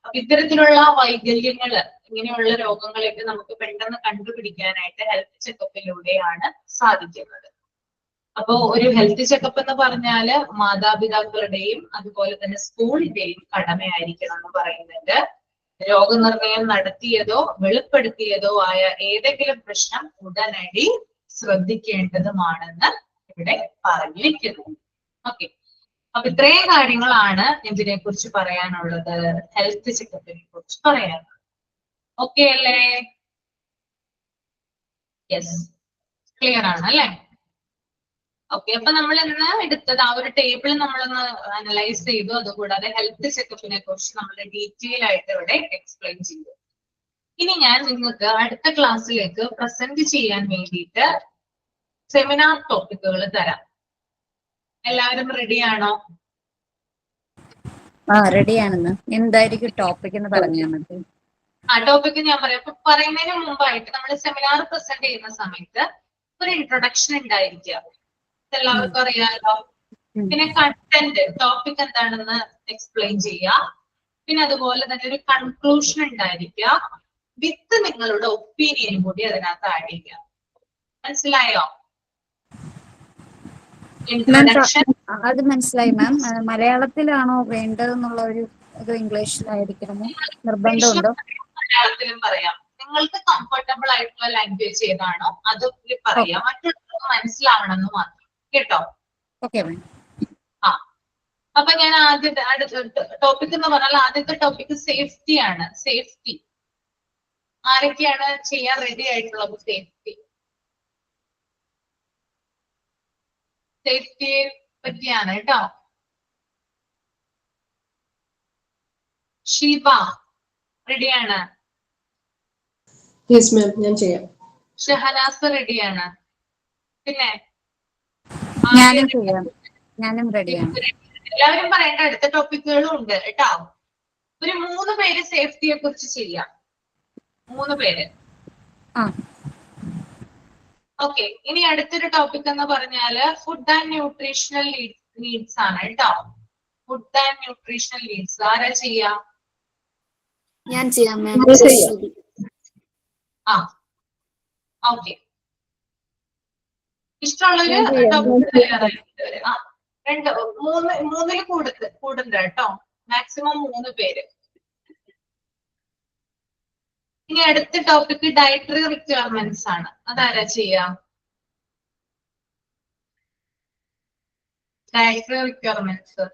അപ്പൊ ഇത്തരത്തിലുള്ള വൈകല്യങ്ങള്, ഇങ്ങനെയുള്ള രോഗങ്ങളൊക്കെ നമുക്ക് പെട്ടെന്ന് കണ്ടുപിടിക്കാനായിട്ട് ഹെൽത്ത് ചെക്കപ്പിലൂടെയാണ് സാധിക്കുന്നത്. അപ്പോ ഒരു ഹെൽത്ത് ചെക്കപ്പ് എന്ന് പറഞ്ഞാല് മാതാപിതാക്കളുടെയും അതുപോലെ തന്നെ സ്കൂളിന്റെയും കടമയായിരിക്കണം എന്ന് പറയുന്നുണ്ട്. രോഗനിർണയം നടത്തിയതോ വെളിപ്പെടുത്തിയതോ ആയ ഏതെങ്കിലും പ്രശ്നം ഉടനടി ശ്രദ്ധിക്കേണ്ടതുമാണെന്ന് ഇവിടെ പറഞ്ഞു വെക്കുന്നു. ഓക്കെ, അപ്പൊ ഇത്രയും കാര്യങ്ങളാണ് ഇതിനെ കുറിച്ച് പറയാനുള്ളത്, ഹെൽത്ത് ചെക്കപ്പിനെ കുറിച്ച് പറയാനുള്ളത്. ഓക്കെ അല്ലേ? യെസ്, ക്ലിയർ ആണ് അല്ലേ? ഓക്കെ, അപ്പൊ നമ്മൾ ഇന്ന് എടുത്തത് ആ ഒരു ടേബിൾ നമ്മളൊന്ന് അനലൈസ് ചെയ്തു. അതുകൂടാതെ ഹെൽത്ത് ചെക്കപ്പിനെ കുറിച്ച് നമ്മൾ ഡീറ്റെയിൽ ആയിട്ട് ഇവിടെ എക്സ്പ്ലെയിൻ ചെയ്തു. ഇനി ഞാൻ നിങ്ങൾക്ക് അടുത്ത ക്ലാസ്സിലേക്ക് പ്രസന്റ് ചെയ്യാൻ വേണ്ടിയിട്ട് സെമിനാർ ടോപ്പിക്കുകൾ തരാം. എല്ലാവരും റെഡിയാണോ? റെഡിയാണെന്ന്. എന്തായിരിക്കും ടോപ്പിക് എന്ന് പറഞ്ഞാൽ മതി. ടോപ്പിക് ഞാൻ പറയാം. അപ്പൊ പറയുന്നതിന് മുമ്പായിട്ട് നമ്മൾ സെമിനാർ പ്രസന്റ് ചെയ്യുന്ന സമയത്ത് ഒരു ഇൻട്രൊഡക്ഷൻ ഉണ്ടായിരിക്കുക, എല്ലാവർക്കും അറിയാമല്ലോ. പിന്നെ കണ്ടന്റ്, ടോപ്പിക് എന്താണെന്ന് എക്സ്പ്ലെയിൻ ചെയ്യുക. പിന്നെ അതുപോലെ തന്നെ ഒരു കൺക്ലൂഷൻ ഉണ്ടായിരിക്കുക, വിത്ത് നിങ്ങളുടെ ഒപ്പീനിയൻ കൂടി അതിനകത്ത് ആഡ് ചെയ്യുക. മനസ്സിലായോ? ഇൻട്രൊഡക്ഷൻ അത് മനസ്സിലായി മാം. മലയാളത്തിലാണോ വേണ്ടതെന്നുള്ള ഒരു ഇത് ഇംഗ്ലീഷിലായിരിക്കണമോ നിർബന്ധമുണ്ടോ? മലയാളത്തിലും പറയാം. നിങ്ങൾക്ക് കംഫർട്ടബിൾ ആയിട്ടുള്ള ലാംഗ്വേജ് ഏതാണോ അത് പറയാം, മറ്റുള്ളവർക്ക് മനസ്സിലാവണമെന്ന് മാത്രം. കേട്ടോ? Okay ma'am. അപ്പൊ ഞാൻ അടുത്ത ടോപ്പിക് എന്ന് പറഞ്ഞാൽ ആദ്യത്തെ ടോപ്പിക് സേഫ്റ്റി ആണ്. സേഫ്റ്റി ആരൊക്കെയാണ് ചെയ്യാൻ റെഡി ആയിട്ടുള്ളത്? സേഫ്റ്റിയെ പറ്റിയാണ് കേട്ടോ. ഷീബ റെഡിയാണ്? യെസ് മാം, ഞാൻ ചെയ്യാം. ഷഹനാസ് റെഡിയാണ്? പിന്നെ ഞാനും റെഡിയാണ്. എല്ലാവരും പറയേണ്ട അടുത്ത ടോപ്പിക്കുകളും ഉണ്ട് കേട്ടോ. ഒരു 3 പേര് സേഫ്റ്റിയെ കുറിച്ച് ചെയ്യാം. 3 പേര്. ഓക്കെ, ഇനി അടുത്തൊരു ടോപ്പിക് എന്ന് പറഞ്ഞാല് ഫുഡ് ആൻഡ് ന്യൂട്രീഷണൽ നീഡ്സ് ആണ് കേട്ടോ. ഫുഡ് ആൻഡ് ന്യൂട്രീഷണൽ നീഡ്സ് ആരാ ചെയ്യാം? ഞാൻ ചെയ്യാം മാം. ഓക്കെ, ഇഷ്ടമുള്ളൊരു ടോപ്പിക് മൂന്നിൽ കൂടുന്നുണ്ട് കേട്ടോ. മാക്സിമം 3 പേര്. ഇനി അടുത്ത ടോപ്പിക് ഡയറ്ററി റിക്വയർമെന്റ്സ് ആണ്. അതാരാ ചെയ്യാം? ഡയറ്ററി റിക്വയർമെന്റ്സ്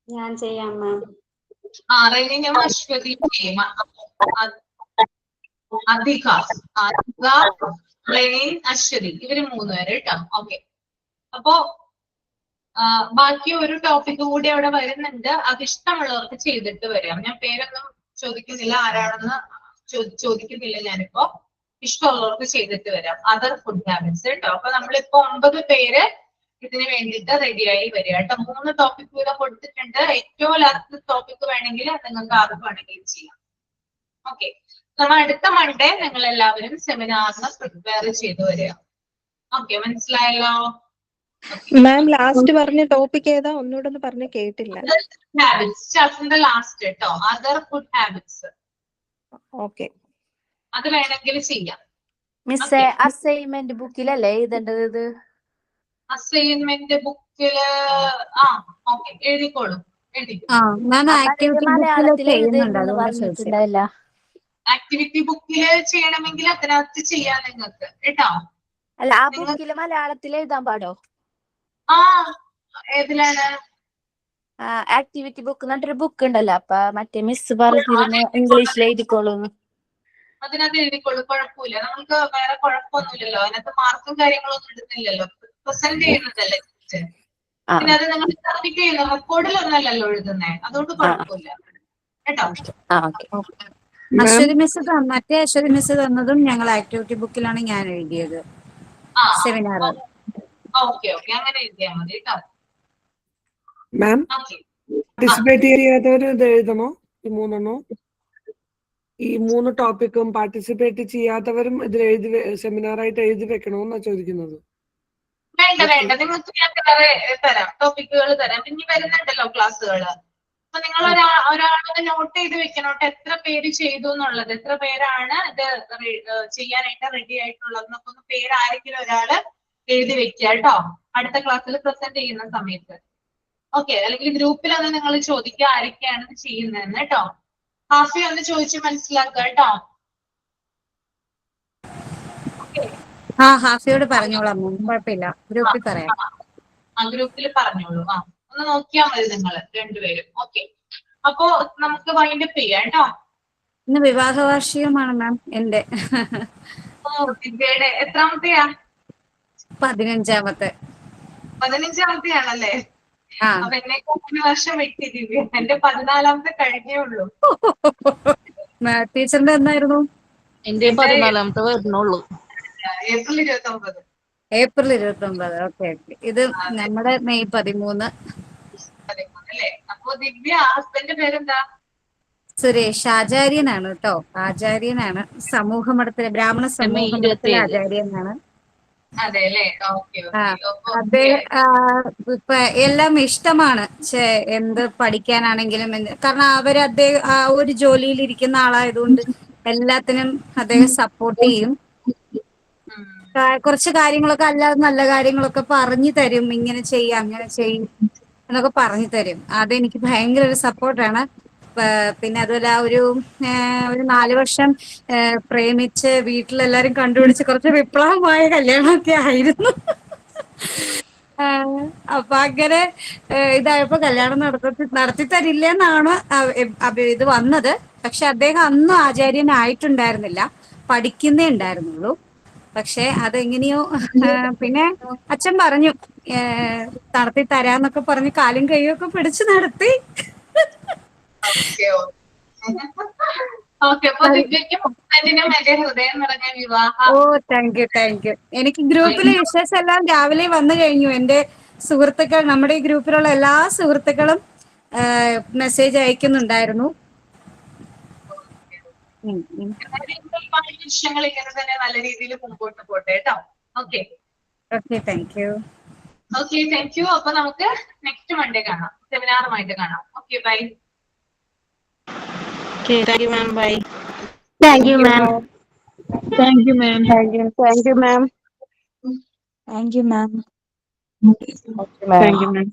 ഞാൻ ചെയ്യാം മാം. റെനിനും അശ്വതി ചെയ്യും. അധിക, അശ്വതി, ഇവര് 3 പേര് കേട്ടോ. ഓക്കെ, അപ്പോ ബാക്കി ഒരു ടോപ്പിക് കൂടി അവിടെ വരുന്നുണ്ട്. അത് ഇഷ്ടമുള്ളവർക്ക് ചെയ്തിട്ട് വരാം. ഞാൻ പേരൊന്നും ചോദിക്കുന്നില്ല, ആരാണെന്ന് ചോദിക്കുന്നില്ല ഞാനിപ്പോ. ഇഷ്ടമുള്ളവർക്ക് ചെയ്തിട്ട് വരാം. അതർ ഫുഡ് ഹാബിറ്റ്സ് കേട്ടോ. അപ്പൊ നമ്മളിപ്പോ 9 പേര് ഇതിന് വേണ്ടിയിട്ട് റെഡിയായി വരിക കേട്ടോ. 3 ടോപ്പിക് വീതം കൊടുത്തിട്ടുണ്ട്. ഏറ്റവും ലാസ്റ്റ് ടോപ്പിക് വേണമെങ്കിൽ നിങ്ങൾക്ക് ആർക്ക് വേണമെങ്കിലും ചെയ്യാം. ഓക്കെ, നമ്മൾ അടുത്ത മൺഡേ നിങ്ങൾ എല്ലാവരും സെമിനാറിന് പ്രിപ്പയർ ചെയ്ത് വരിക. ഓക്കെ, മനസ്സിലായല്ലോ? മാം ലാസ്റ്റ് പറഞ്ഞ ടോപ്പിക് ഏതാ? ഒന്നുകൂടെ ഒന്ന് പറഞ്ഞ കേട്ടില്ല. ഹാബിറ്റ്സ് ചാപ്റ്ററിന്റെ ലാസ്റ്റ് കേട്ടോ. Other food habits. ഓക്കെ, അത് വേണമെങ്കിൽ ചെയ്യാം. മിസ്സേ, അസൈൻമെന്റ് ബുക്കിലല്ലേ എഴുതേണ്ടത്? അസൈൻമെന്റ് ബുക്കില് ഓക്കെ, എഴുതിക്കോളൂ. മലയാളത്തിൽ എഴുതുന്നു പറഞ്ഞിട്ടുണ്ടായില്ല. ആക്ടിവിറ്റി ബുക്കില് ചെയ്യണമെങ്കിൽ അതിനകത്ത് ചെയ്യാം നിങ്ങൾക്ക് കേട്ടോ. അല്ല, ആ ബുക്കില് മലയാളത്തിൽ എഴുതാൻ പാടോ? ഏതിലാണ്? ആക്ടിവിറ്റി ബുക്ക് എന്നിട്ടൊരു ബുക്ക് ഉണ്ടല്ലോ. അപ്പൊ മറ്റേ മിസ് പറഞ്ഞിരുന്നു ഇംഗ്ലീഷിൽ എഴുതിക്കോളൂ. അതിനകത്ത് എഴുതിക്കോളൂ, കുഴപ്പമില്ല. നമുക്ക് വേറെ കുഴപ്പമൊന്നുമില്ലല്ലോ. അതിനകത്ത് മാർക്കും കാര്യങ്ങളൊന്നും ഇടുന്നില്ലല്ലോ. പ്രസന്റ് ചെയ്യുന്നതല്ലേ. പിന്നെ അത് നിങ്ങൾ സബ്മിറ്റ് ചെയ്യുന്ന റെക്കോർഡിലൊന്നല്ലല്ലോ എഴുതുന്നേ, അതുകൊണ്ട് കുഴപ്പമില്ല കേട്ടോ. അശ്വതി മിസ് തന്നതും ഞങ്ങൾ ആക്ടിവിറ്റി ബുക്കിലാണ് ഞാൻ എഴുതിയത്. സെമിനാർ. ഓക്കെ, അങ്ങനെ എഴുതിയാൽ മതി കേട്ടോ. മാം, പാർട്ടിസിപ്പേറ്റ് ചെയ്യാത്തവര് ഇത് എഴുതണോ? ഈ 3 ഈ 3 ടോപ്പിക്കും പാർട്ടിസിപ്പേറ്റ് ചെയ്യാത്തവരും ഇതിൽ സെമിനാറായിട്ട് എഴുതി വെക്കണോന്നാ ചോദിക്കുന്നത്. വേണ്ട വേണ്ട, നിങ്ങൾക്ക് ഞാൻ വേറെ തരാം, ടോപ്പിക്കുകൾ തരാം. ഇനി വരുന്നുണ്ടല്ലോ ക്ലാസ്സുകൾ. അപ്പൊ നിങ്ങൾ ഒരാളത് നോട്ട് ചെയ്ത് വെക്കണം എത്ര പേര് ചെയ്തു എന്നുള്ളത്, എത്ര പേരാണ് ഇത് ചെയ്യാനായിട്ട് റെഡി ആയിട്ടുള്ളത് എന്നൊക്കെ ഒന്ന് പേര് ആരെങ്കിലും ഒരാള് എഴുതി വെക്കുക കേട്ടോ, അടുത്ത ക്ലാസ്സിൽ പ്രസന്റ് ചെയ്യുന്ന സമയത്ത്. ഓക്കെ, അല്ലെങ്കിൽ ഗ്രൂപ്പിൽ ഒന്ന് നിങ്ങൾ ചോദിക്കുക ആരൊക്കെയാണ് ഇത് ചെയ്യുന്നതെന്ന് കേട്ടോ. ഹാഫി ഒന്ന് ചോദിച്ച് മനസ്സിലാക്കുക കേട്ടോ. ആ ഹാഫിയോട് പറഞ്ഞോളാം, കുഴപ്പമില്ല, ഗ്രൂപ്പിൽ പറയാം. ആ ഗ്രൂപ്പിൽ പറഞ്ഞോളൂ. ഒന്ന് നോക്കിയാൽ മതി നിങ്ങൾ രണ്ടുപേരും. ഓക്കെ, അപ്പോ നമുക്ക് വൈൻഡപ്പ് ചെയ്യാം കേട്ടോ. ഇന്ന് വിവാഹ വാർഷികമാണ് മാം എന്റെ. ഓ, ദിവ്യയുടെ എത്രാമത്തെയാ? 15ാമത്തെ. 15ാമത്തെയാണല്ലേ? അപ്പൊ എന്നെ 1 വർഷം വെട്ടി ദിവ്യ. എന്റെ 14ാമത്തെ കഴിഞ്ഞേ ഉള്ളൂ. ടീച്ചറിന്റെ എന്നായിരുന്നു? എന്റെ 14ാമത്തെ വരുന്നുള്ളൂ. ഏപ്രിൽ 29. ഏപ്രിൽ 29. Okay okay. ഇത് നമ്മുടെ മെയ് 13 അല്ലേ? അപ്പൊ ദിവ്യ ഹസ്ബൻഡിന്റെ പേരെന്താ? സുരേഷ്. ആചാര്യനാണ് കേട്ടോ, ആചാര്യനാണ്. സമൂഹ മഠത്തിലെ ബ്രാഹ്മണ സമൂഹ മഠത്തിലെ ആചാര്യനാണ്. അതെ അല്ലേ? ഇപ്പൊ എല്ലാം ഇഷ്ടമാണ്. എന്ത് പഠിക്കാനാണെങ്കിലും കാരണം അദ്ദേഹം ആ ഒരു ജോലിയിൽ ഇരിക്കുന്ന ആളായതുകൊണ്ട് എല്ലാത്തിനും അദ്ദേഹം സപ്പോർട്ട് ചെയ്യും. കുറച്ച് കാര്യങ്ങളൊക്കെ അല്ലാതെ നല്ല കാര്യങ്ങളൊക്കെ പറഞ്ഞു തരും. ഇങ്ങനെ ചെയ്യാം അങ്ങനെ ചെയ്യും എന്നൊക്കെ പറഞ്ഞു തരും. അതെനിക്ക് ഭയങ്കര ഒരു സപ്പോർട്ടാണ്. പിന്നെ അതുപോലെ ഒരു 4 വർഷം പ്രേമിച്ച് വീട്ടിലെല്ലാരും കണ്ടുപിടിച്ച് കുറച്ച് വിപ്ലവമായ കല്യാണമൊക്കെ ആയിരുന്നു. അപ്പൊ അങ്ങനെ ഇതായപ്പോ കല്യാണം നടത്തി തരില്ല എന്നാണ് ഇത് വന്നത്. പക്ഷെ അദ്ദേഹം അന്നും ആചാര്യനായിട്ടുണ്ടായിരുന്നില്ല, പഠിക്കുന്നേ ഉണ്ടായിരുന്നുള്ളൂ. പക്ഷെ അതെങ്ങനെയോ പിന്നെ അച്ഛൻ പറഞ്ഞു നടത്തി തരാന്നൊക്കെ പറഞ്ഞ് കാലും കൈയൊക്കെ പിടിച്ച് നടത്തി. ഓ താങ്ക് യു. എനിക്ക് ഗ്രൂപ്പിലെ വിശേഷം എല്ലാം രാവിലെ വന്നു കഴിഞ്ഞു. എന്റെ സുഹൃത്തുക്കൾ, നമ്മുടെ ഈ ഗ്രൂപ്പിലുള്ള എല്ലാ സുഹൃത്തുക്കളും മെസ്സേജ് അയക്കുന്നുണ്ടായിരുന്നു. വിഷയങ്ങൾ ഇങ്ങനെ തന്നെ നല്ല രീതിയിൽ മുമ്പോട്ട് പോട്ടെ കേട്ടോ. Okay okay, thank you. Okay, thank you. അപ്പൊ നമുക്ക് നെക്സ്റ്റ് മൺഡേ കാണാം, സെമിനാറുമായിട്ട് കാണാം. Okay, bye. Okay, thank you, ma'am. Bye. Thank you, ma'am. Thank you, ma'am. Thank you, ma'am. Thank you, ma'am. Thank you, ma'am. Thank you, ma'am.